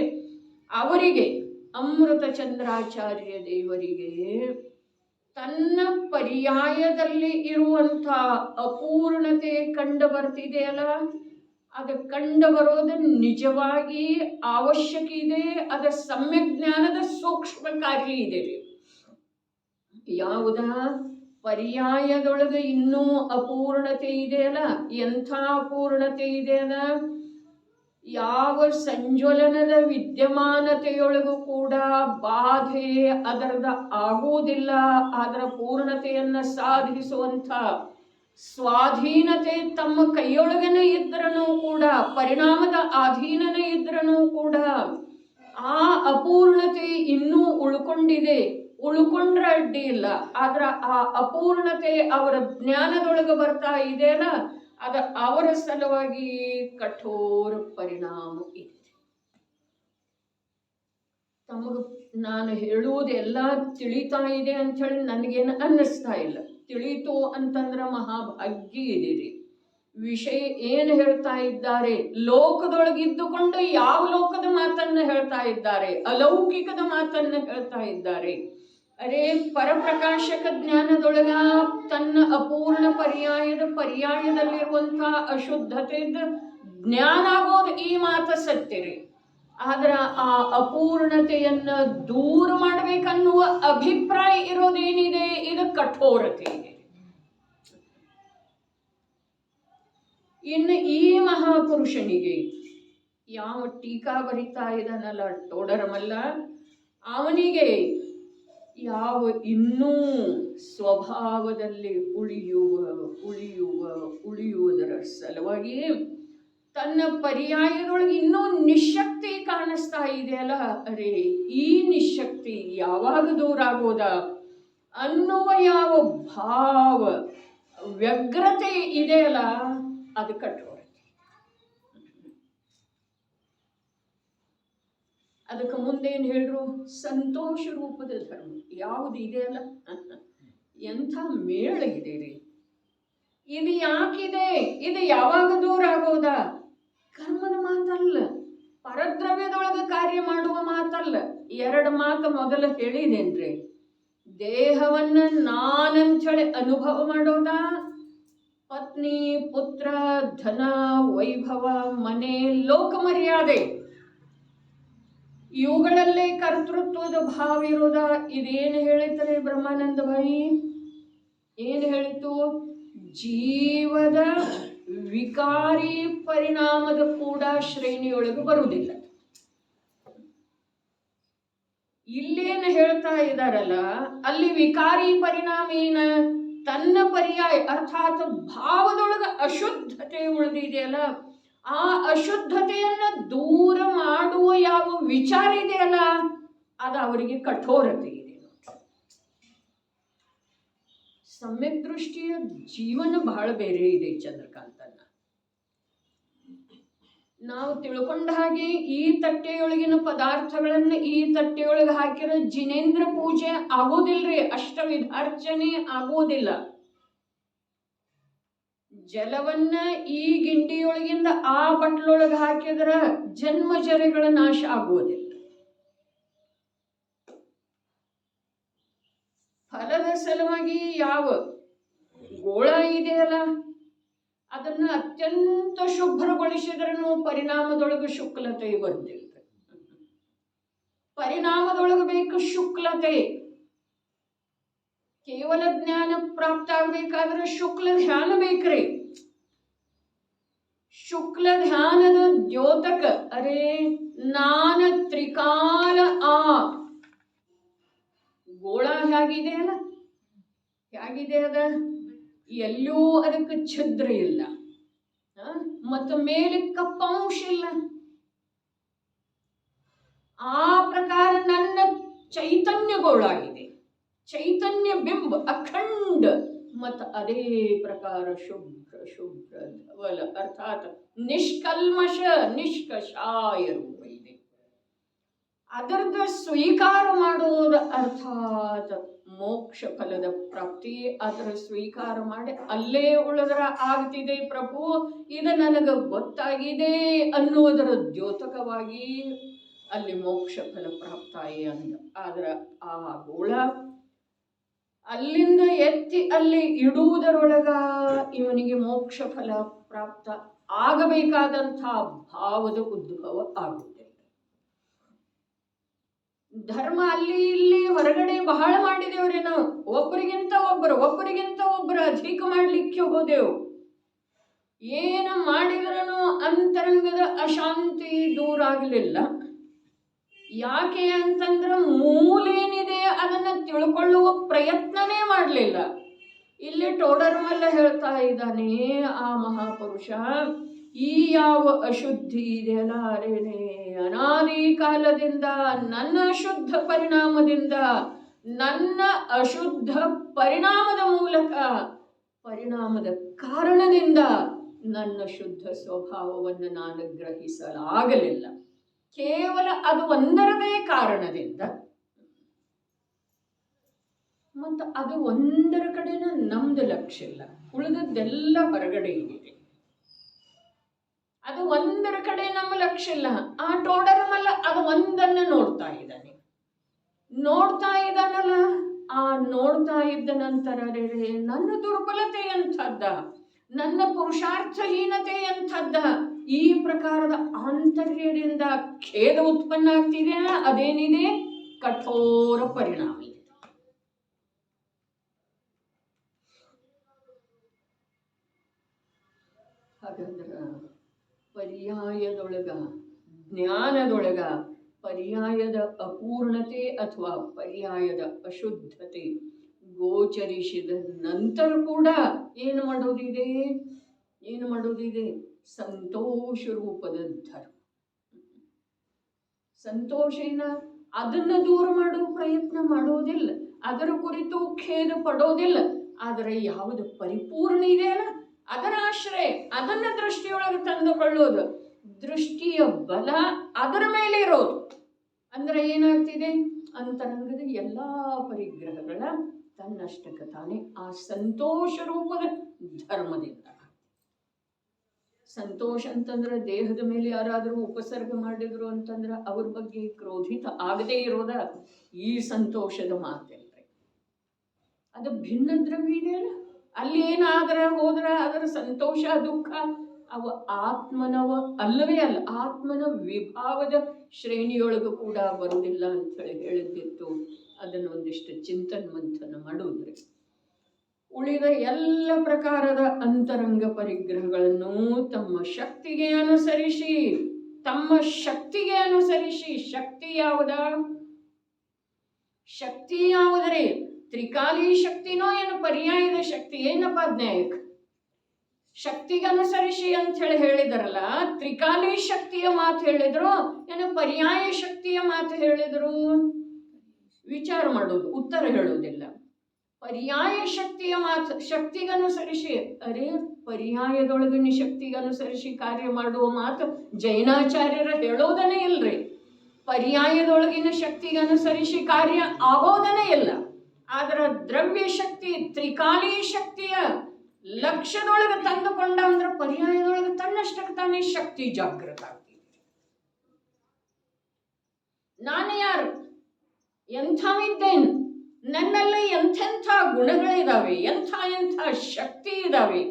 ಅವರಿಗೆ ಅಮೃತ ಚಂದ್ರಾಚಾರ್ಯ ದೇವರಿಗೆ ತನ್ನ ಪರ್ಯಾಯದಲ್ಲಿ ಇರುವಂಥ ಅಪೂರ್ಣತೆ ಕಂಡು ಬರ್ತಿದೆಯಲ್ಲ, ಅದು ಕಂಡು ಬರೋದು ನಿಜವಾಗಿ ಅವಶ್ಯಕ ಇದೆ. ಅದರ ಸಮ್ಯಕ್ ಜ್ಞಾನದ ಸೂಕ್ಷ್ಮ ಕಾರ್ಯ ಇದೆ. ಯಾವುದ ಪರ್ಯಾಯದೊಳಗೆ ಇನ್ನೂ ಅಪೂರ್ಣತೆ ಇದೆಯಲ್ಲ, ಎಂಥ ಅಪೂರ್ಣತೆ ಇದೆಯಲ್ಲ, ಯಾವ ಸಂಜ್ವಲನದ ವಿದ್ಯಮಾನತೆಯೊಳಗೂ ಕೂಡ ಬಾಧೆ ಅದರದ ಆಗುವುದಿಲ್ಲ. ಅದರ ಪೂರ್ಣತೆಯನ್ನು ಸಾಧಿಸುವಂಥ ಸ್ವಾಧೀನತೆ ತಮ್ಮ ಕೈಯೊಳಗನೆ ಇದ್ರೂ ಕೂಡ, ಪರಿಣಾಮದ ಅಧೀನನೇ ಇದ್ರೂ ಕೂಡ ಆ ಅಪೂರ್ಣತೆ ಇನ್ನೂ ಉಳ್ಕೊಂಡಿದೆ. ಉಳ್ಕೊಂಡ್ರೆ ಅಡ್ಡಿ ಇಲ್ಲ, ಆದ್ರೆ ಆ ಅಪೂರ್ಣತೆ ಅವರ ಜ್ಞಾನದೊಳಗೆ ಬರ್ತಾ ಇದೆಯಲ್ಲ, ಅದ ಅವರ ಸಲುವಾಗಿ ಕಠೋರ ಪರಿಣಾಮ ಇದೆ. ತಮಗ ನಾನು ಹೇಳುವುದೆಲ್ಲ ತಿಳಿತಾ ಇದೆ ಅಂಥೇಳಿ ನನಗೇನು ಅನ್ನಿಸ್ತಾ ಇಲ್ಲ. ತಿಳಿತು ಅಂತಂದ್ರೆ ಮಹಾಭಾಗ್ಯ ಇದೀರಿ. ವಿಷಯ ಏನು ಹೇಳ್ತಾ ಇದ್ದಾರೆ, ಲೋಕದೊಳಗಿದ್ದುಕೊಂಡು ಯಾವ ಲೋಕದ ಮಾತನ್ನು ಹೇಳ್ತಾ ಇದ್ದಾರೆ, ಅಲೌಕಿಕದ ಮಾತನ್ನು ಹೇಳ್ತಾ ಇದ್ದಾರೆ. ಅರೆ ಪರಪ್ರಕಾಶಕ ಜ್ಞಾನದೊಳಗ ತನ್ನ ಅಪೂರ್ಣ ಪರ್ಯಾಯದಲ್ಲಿರುವಂತಹ ಅಶುದ್ಧತೆಯಿಂದ ಜ್ಞಾನ ಆಗೋದು ಈ ಮಾತು ಸತ್ಯರಿ. ಆದ್ರೆ ಆ ಅಪೂರ್ಣತೆಯನ್ನ ದೂರ ಮಾಡಬೇಕನ್ನುವ ಅಭಿಪ್ರಾಯ ಇರೋದೇನಿದೆ, ಇದು ಕಠೋರತೆ ಇದೆ. ಇನ್ನು ಈ ಮಹಾಪುರುಷನಿಗೆ ಯಾವ ಟೀಕಾ ಬರಿತಾ ಇದ್ದಾನಲ್ಲ ಟೋಡರಮಲ್ಲ, ಅವನಿಗೆ ಯಾವ ಇನ್ನೂ ಸ್ವಭಾವದಲ್ಲಿ ಉಳಿಯುವುದರ ಸಲುವಾಗಿ ತನ್ನ ಪರ್ಯಾಯದೊಳಗೆ ಇನ್ನೂ ನಿಶಕ್ತಿ ಕಾಣಿಸ್ತಾ ಇದೆಯಲ್ಲ, ಅರೆ ಈ ನಿಶಕ್ತಿ ಯಾವಾಗ ದೂರ ಆಗೋದ ಅನ್ನುವ ಯಾವ ಭಾವ ವ್ಯಗ್ರತೆ ಇದೆಯಲ್ಲ, ಅದು ಕಠೋರತೆ. ಅದಕ್ಕೆ ಮುಂದೇನು ಹೇಳ್ರು, ಸಂತೋಷ ರೂಪದ ಧರ್ಮ ಯಾವುದು ಇದೆಯಲ್ಲ, ಎಂಥ ಮೇಳ ಇದೆ ರೀ. ಇದು ಯಾಕಿದೆ, ಇದು ಯಾವಾಗ ದೂರ ಆಗೋದ? ಕರ್ಮದ ಮಾತಲ್ಲ, ಪರದ್ರವ್ಯದೊಳಗೆ ಕಾರ್ಯ ಮಾಡುವ ಮಾತಲ್ಲ. 2 ಮಾತು ಮೊದಲು ಹೇಳಿದೇನ್ರಿ, ದೇಹವನ್ನ ನಾನಂಥೇಳಿ ಅನುಭವ ಮಾಡೋದ, ಪತ್ನಿ ಪುತ್ರ ಧನ ವೈಭವ ಮನೆ ಲೋಕ ಮರ್ಯಾದೆ ಇವುಗಳಲ್ಲೇ ಕರ್ತೃತ್ವದ ಭಾವ ಇರೋದ. ಇದೇನು ಹೇಳಿತಾರೆ ಬ್ರಹ್ಮಾನಂದ ಭಾಯಿ? ಏನು ಹೇಳಿತು? ಜೀವದ ವಿಕಾರಿ ಪರಿಣಾಮದ ಕೂಡ ಶ್ರೇಣಿಯೊಳಗೆ ಬರುವುದಿಲ್ಲ. ಇಲ್ಲೇನು ಹೇಳ್ತಾ ಇದ್ದಾರಲ್ಲ, ಅಲ್ಲಿ ವಿಕಾರಿ ಪರಿಣಾಮ ಏನ? ತನ್ನ ಪರ್ಯಾಯ ಅರ್ಥಾತ್ ಭಾವದೊಳಗ ಅಶುದ್ಧತೆ ಉಳಿದಿದೆಯಲ್ಲ, ಆ ಅಶುದ್ಧತೆಯನ್ನ ದೂರ ಮಾಡುವ ಯಾವ ವಿಚಾರ ಇದೆಯಲ್ಲ, ಅದು ಅವರಿಗೆ ಕಠೋರತೆ ಇದೆ. ಸಮ್ಯಕ್ ದೃಷ್ಟಿಯ ಜೀವನ ಬಹಳ ಬೇರೆ ಇದೆ ಚಂದ್ರಕಾಂತನ. ನಾವು ತಿಳ್ಕೊಂಡ ಹಾಗೆ ಈ ತಟ್ಟೆಯೊಳಗಿನ ಪದಾರ್ಥಗಳನ್ನ ಈ ತಟ್ಟೆಯೊಳಗೆ ಹಾಕಿರೋ ಜಿನೇಂದ್ರ ಪೂಜೆ ಆಗೋದಿಲ್ರಿ, ಅಷ್ಟವಿಧಾರ್ಚನೆ ಆಗೋದಿಲ್ಲ. ಜಲವನ್ನ ಈ ಗಿಂಡಿಯೊಳಗಿಂದ ಆ ಬಟ್ಲೊಳಗೆ ಹಾಕಿದ್ರ ಜನ್ಮ ಜರೆಗಳ ನಾಶ ಆಗೋದಿಲ್ಲ. ಫಲದ ಸಲುವಾಗಿ ಯಾವ ಗೋಳ ಇದೆಯಲ್ಲ, ಅದನ್ನ ಅತ್ಯಂತ ಶುಭ್ರಗೊಳಿಸಿದ್ರೂ ಪರಿಣಾಮದೊಳಗೆ ಶುಕ್ಲತೆ ಬಂದಿಲ್ಲ. ಪರಿಣಾಮದೊಳಗೆ ಬೇಕು ಶುಕ್ಲತೆ. ಕೇವಲ ಜ್ಞಾನ ಪ್ರಾಪ್ತ ಆಗ್ಬೇಕಾದ್ರೆ ಶುಕ್ಲ ಧ್ಯಾನ ಬೇಕ್ರಿ. ಶುಕ್ಲ ಧ್ಯಾನದ ದ್ಯೋತಕ ಅರೇ ನಾನ ತ್ರಿಕಾಲ ಆ ಗೋಳ ಹೇಗಿದೆ ಅಲ್ಲ, ಹೇಗಿದೆ ಅದ? ಎಲ್ಲೂ ಅದಕ್ಕೆ ಛಿದ್ರ ಇಲ್ಲ, ಮತ್ತು ಮೇಲೆ ಕಪ್ಪಂಶ ಇಲ್ಲ. ಆ ಪ್ರಕಾರ ನನ್ನ ಚೈತನ್ಯ ಗೋಳಾಗಿದೆ, ಚೈತನ್ಯ ಬಿಂಬ ಅಖಂಡ, ಮತ್ತು ಅದೇ ಪ್ರಕಾರ ಶುಭ್ರ ಶುಭ್ರ ಧವಲ ಅರ್ಥಾತ್ ನಿಷ್ಕಲ್ಮಶ ನಿಷ್ಕಷಾಯ ರೂಪ ಇದೆ. ಅದರದ ಸ್ವೀಕಾರ ಮಾಡೋದು ಅರ್ಥಾತ್ ಮೋಕ್ಷ ಫಲದ ಪ್ರಾಪ್ತಿ. ಅದರ ಸ್ವೀಕಾರ ಮಾಡಿ ಅಲ್ಲೇ ಉಳಿದ್ರ ಆಗ್ತಿದೆ ಪ್ರಭು, ಇದು ನನಗೆ ಗೊತ್ತಾಗಿದೆ ಅನ್ನುವುದರ ದ್ಯೋತಕವಾಗಿ ಅಲ್ಲಿ ಮೋಕ್ಷ ಫಲ ಪ್ರಾಪ್ತಾಯಿ ಅಂದ. ಆದ್ರೆ ಆ ಗೋಳ ಅಲ್ಲಿಂದ ಎತ್ತಿ ಅಲ್ಲಿ ಇಡುವುದರೊಳಗ ಇವನಿಗೆ ಮೋಕ್ಷ ಫಲ ಪ್ರಾಪ್ತ ಆಗಬೇಕಾದಂಥ ಭಾವದ ಉದ್ಭವ ಆಗುವುದಿಲ್ಲ. ಧರ್ಮ ಅಲ್ಲಿ ಇಲ್ಲಿ ಹೊರಗಡೆ ಬಹಳ ಮಾಡಿದೇವ್ರಿ ನಾವು, ಒಬ್ಬರಿಗಿಂತ ಒಬ್ಬರು ಅಧಿಕ ಮಾಡ್ಲಿಕ್ಕೆ ಹೋದೆವು. ಏನು ಮಾಡಿದ್ರೂ ಅಂತರಂಗದ ಅಶಾಂತಿ ದೂರ ಆಗಲಿಲ್ಲ. ಯಾಕೆ ಅಂತಂದ್ರೆ ಮೂಲೇನಿದೆ ಅದನ್ನ ತಿಳ್ಕೊಳ್ಳುವ ಪ್ರಯತ್ನನೇ ಮಾಡಲಿಲ್ಲ. ಇಲ್ಲಿ ಟೋಡರ್ಮಲ್ಲ ಹೇಳ್ತಾ ಇದ್ದಾನೆ ಆ ಮಹಾಪುರುಷ, ಈ ಯಾವ ಅಶುದ್ಧಿ ಇದೆಯಲ್ಲ ಅರೇನೇ ಅನಾದಿ ಕಾಲದಿಂದ ನನ್ನ ಅಶುದ್ಧ ಪರಿಣಾಮದಿಂದ, ನನ್ನ ಅಶುದ್ಧ ಪರಿಣಾಮದ ಮೂಲಕ, ಪರಿಣಾಮದ ಕಾರಣದಿಂದ ನನ್ನ ಶುದ್ಧ ಸ್ವಭಾವವನ್ನು ನಾನು ಗ್ರಹಿಸಲಾಗಲಿಲ್ಲ. ಕೇವಲ ಅದು ಒಂದರದೇ ಕಾರಣದಿಂದ, ಮತ್ತು ಅದು ಒಂದರ ಕಡೆನ ನಮ್ದು ಲಕ್ಷ್ಯ ಇಲ್ಲ, ಉಳಿದದ್ದೆಲ್ಲ ಹೊರಗಡೆ ಇದೆ. ಅದು ಒಂದರ ಕಡೆ ನಮ್ಮ ಲಕ್ಷ್ಯ ಇಲ್ಲ. ಆ ಟೋಡರ್ಮಲ್ಲ ಅದು ಒಂದನ್ನು ನೋಡ್ತಾ ಇದ್ದಾನಲ್ಲ, ಆ ನೋಡ್ತಾ ಇದ್ದ ನಂತರ ನನ್ನ ದುರ್ಬಲತೆ ಎಂಥದ್ದ, ನನ್ನ ಪುರುಷಾರ್ಥಹೀನತೆ ಎಂಥದ್ದ, ಈ ಪ್ರಕಾರದ ಆಂತರ್ಯದಿಂದ ಖೇದ ಉತ್ಪನ್ನ ಆಗ್ತಿದೆ. ಅದೇನಿದೆ? ಕಠೋರ ಪರಿಣಾಮ ಇದೆ. ಹಾಗಂದ್ರ ಪರ್ಯಾಯದೊಳಗ, ಜ್ಞಾನದೊಳಗ ಪರ್ಯಾಯದ ಅಪೂರ್ಣತೆ ಅಥವಾ ಪರ್ಯಾಯದ ಅಶುದ್ಧತೆ ಗೋಚರಿಸಿದ ನಂತರ ಕೂಡ ಏನು ಮಾಡೋದಿದೆ? ಸಂತೋಷ ರೂಪದ ಧರ್ಮ. ಸಂತೋಷನ ಅದನ್ನ ದೂರ ಮಾಡುವ ಪ್ರಯತ್ನ ಮಾಡೋದಿಲ್ಲ, ಅದರ ಕುರಿತು ಖೇದ ಪಡೋದಿಲ್ಲ. ಆದರೆ ಯಾವುದು ಪರಿಪೂರ್ಣ ಇದೆಯಲ್ಲ ಅದರ ಆಶ್ರಯ, ಅದನ್ನ ದೃಷ್ಟಿಯೊಳಗೆ ತಂದುಕೊಳ್ಳೋದು, ದೃಷ್ಟಿಯ ಬಲ ಅದರ ಮೇಲೆ ಇರೋದು. ಅಂದ್ರೆ ಏನಾಗ್ತಿದೆ? ಅಂತರಂಗದ ಎಲ್ಲಾ ಪರಿಗ್ರಹಗಳ ತನ್ನಷ್ಟಕ್ಕೆ ತಾನೇ ಆ ಸಂತೋಷ ರೂಪದ ಧರ್ಮದಿಂದ. ಸಂತೋಷ ಅಂತಂದ್ರೆ ದೇಹದ ಮೇಲೆ ಯಾರಾದರೂ ಉಪಸರ್ಗ ಮಾಡಿದ್ರು ಅಂತಂದ್ರೆ ಅವ್ರ ಬಗ್ಗೆ ಕ್ರೋಧಿತ ಆಗದೇ ಇರೋದ ಈ ಸಂತೋಷದ ಮಾತಿಲ್ರಿ. ಅದು ಭಿನ್ನ ದ್ರವ್ಯ ಇದೆಯಲ್ಲ, ಅಲ್ಲಿ ಏನಾದ್ರ ಹೋದ್ರ ಅದರ ಸಂತೋಷ ದುಃಖ ಅವ ಆತ್ಮನವ ಅಲ್ಲವೇ ಅಲ್ಲ. ಆತ್ಮನ ವಿಭಾವದ ಶ್ರೇಣಿಯೊಳಗೂ ಕೂಡ ಬರುವುದಿಲ್ಲ ಅಂತ ಹೇಳಿದ್ದಿತ್ತು. ಅದನ್ನು ಒಂದಿಷ್ಟು ಚಿಂತನ ಮಂಥನ ಮಾಡುವುದ್ರೆ ಉಳಿದ ಎಲ್ಲ ಪ್ರಕಾರದ ಅಂತರಂಗ ಪರಿಗ್ರಹಗಳನ್ನು ತಮ್ಮ ಶಕ್ತಿಗೆ ಅನುಸರಿಸಿ ಶಕ್ತಿ ಯಾವುದರೆ ತ್ರಿಕಾಲಿ ಶಕ್ತಿನೋ ಏನು ಪರ್ಯಾಯದ ಶಕ್ತಿ ಏನಪ್ಪ ಜ್ಞಾಯಕ ಶಕ್ತಿಗನುಸರಿಸಿ ಅಂತ ಹೇಳಿದರಲ್ಲ, ತ್ರಿಕಾಲಿ ಶಕ್ತಿಯ ಮಾತು ಹೇಳಿದ್ರು ಏನು ಪರ್ಯಾಯ ಶಕ್ತಿಯ ಮಾತು ಹೇಳಿದ್ರು? ವಿಚಾರ ಮಾಡೋದು, ಉತ್ತರ ಹೇಳುವುದಿಲ್ಲ. ಪರ್ಯಾಯ ಶಕ್ತಿಯ ಮಾತು ಶಕ್ತಿಗನುಸರಿಸಿ, ಅರೆ ಪರ್ಯಾಯದೊಳಗಿನ ಶಕ್ತಿಗನುಸರಿಸಿ ಕಾರ್ಯ ಮಾಡುವ ಮಾತು ಜೈನಾಚಾರ್ಯರ ಹೇಳೋದನೇ ಇಲ್ರಿ. ಪರ್ಯಾಯದೊಳಗಿನ ಶಕ್ತಿಗನುಸರಿಸಿ ಕಾರ್ಯ ಆಗೋದನೇ ಇಲ್ಲ. ಆದ್ರ ದ್ರವ್ಯ ಶಕ್ತಿ ತ್ರಿಕಾಲಿ ಶಕ್ತಿಯ ಲಕ್ಷ್ಯದೊಳಗೆ ತಂದುಕೊಂಡ ಅಂದ್ರೆ ಪರ್ಯಾಯದೊಳಗೆ ತನ್ನಷ್ಟಕ್ಕೆ ತಾನೇ ಶಕ್ತಿ ಜಾಗೃತ ಆಗ್ತಿದೆ. ನಾನು ಯಾರು, ಎಂಥವಿದ್ದೇನು, ನನ್ನಲ್ಲಿ ಎಂಥೆಂಥ ಗುಣಗಳಿದಾವೆ, ಎಂಥ ಶಕ್ತಿ ಇದಾವೆ,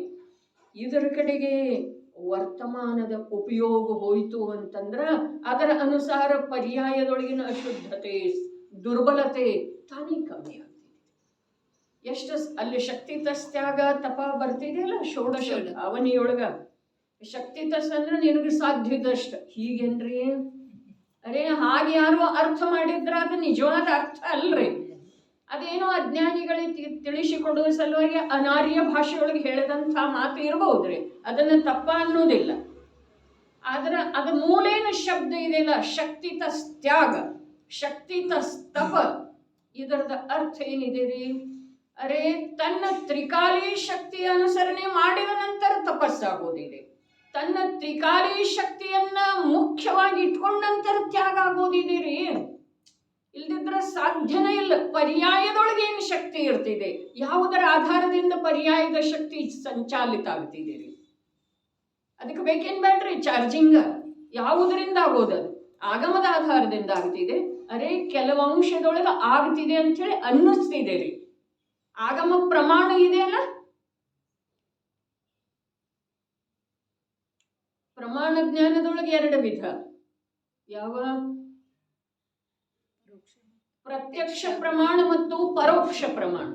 ಇದರ ಕಡೆಗೆ ವರ್ತಮಾನದ ಉಪಯೋಗ ಹೋಯಿತು ಅಂತಂದ್ರ ಅದರ ಅನುಸಾರ ಪರ್ಯಾಯದೊಳಗಿನ ಅಶುದ್ಧತೆ ದುರ್ಬಲತೆ ತಾನೇ ಕಮ್ಮಿ ಆಗ್ತಿದೆ. ಎಷ್ಟು ಅಲ್ಲಿ ಶಕ್ತಿ ತಸ್ತ್ಯಾಗ ತಪ ಬರ್ತಿದೆಯಲ್ಲ, ಷೋಡಶ ಅವನಿಯೊಳಗ ಶಕ್ತಿ ತಸ್ ಅಂದ್ರೆ ನಿನಗೆ ಸಾಧ್ಯದಷ್ಟು. ಹೀಗೇನ್ರಿ? ಅರೆ ಹಾಗೆ ಯಾರು ಅರ್ಥ ಮಾಡಿದ್ರ ಅದು ನಿಜವಾದ ಅರ್ಥ ಅಲ್ರಿ. ಅದೇನೋ ಅಜ್ಞಾನಿಗಳಿಗೆ ತಿಳಿಸಿಕೊಡುವ ಸಲುವಾಗಿ ಅನಾರ್ಯ ಭಾಷೆಯೊಳಗೆ ಹೇಳಿದಂಥ ಮಾತು ಇರಬಹುದ್ರಿ, ಅದನ್ನ ತಪ್ಪ ಅನ್ನೋದಿಲ್ಲ. ಆದ್ರೆ ಅದು ಮೂಲೇನ ಶಬ್ದ ಇದೆಯಲ್ಲ, ಶಕ್ತಿ ತಸ್ತ್ಯಾಗ, ಶಕ್ತಿ ತಸ್ತಪ, ಇದರದ ಅರ್ಥ ಏನಿದೆ ರೀ? ಅರೆ ತನ್ನ ತ್ರಿಕಾಲಿ ಶಕ್ತಿಯ ಅನುಸರಣೆ ಮಾಡಿದ ನಂತರ ತಪಸ್ಸಾಗೋದಿದೆ, ತನ್ನ ತ್ರಿಕಾಲಿ ಶಕ್ತಿಯನ್ನ ಮುಖ್ಯವಾಗಿ ಇಟ್ಕೊಂಡ ನಂತರ ತ್ಯಾಗ ಆಗೋದಿದೆ ರೀ. ಇಲ್ದಿದ್ರೆ ಸಾಧ್ಯನೇ ಇಲ್ಲ. ಪರ್ಯಾಯದೊಳಗೆ ಏನು ಶಕ್ತಿ ಇರ್ತಿದೆ, ಯಾವುದರ ಆಧಾರದಿಂದ ಪರ್ಯಾಯದ ಶಕ್ತಿ ಸಂಚಾಲಿತ ಆಗ್ತಿದೆ ರೀ? ಅದಕ್ಕೆ ಬೇಕೇನ್ ಬೇಡ್ರಿ ಚಾರ್ಜಿಂಗ್. ಯಾವುದರಿಂದ ಆಗೋದದು? ಆಗಮದ ಆಧಾರದಿಂದ ಆಗ್ತಿದೆ. ಅರೆ ಕೆಲವು ಅಂಶದೊಳಗೆ ಆಗ್ತಿದೆ ಅಂತ ಹೇಳಿ ಅನ್ನಿಸ್ತಿದೆ ರೀ. ಆಗಮ ಪ್ರಮಾಣ ಇದೆಯಲ್ಲ, ಪ್ರಮಾಣ ಜ್ಞಾನದೊಳಗೆ ಎರಡು ವಿಧ. ಯಾವ? ಪ್ರತ್ಯಕ್ಷ ಪ್ರಮಾಣ ಮತ್ತು ಪರೋಕ್ಷ ಪ್ರಮಾಣ.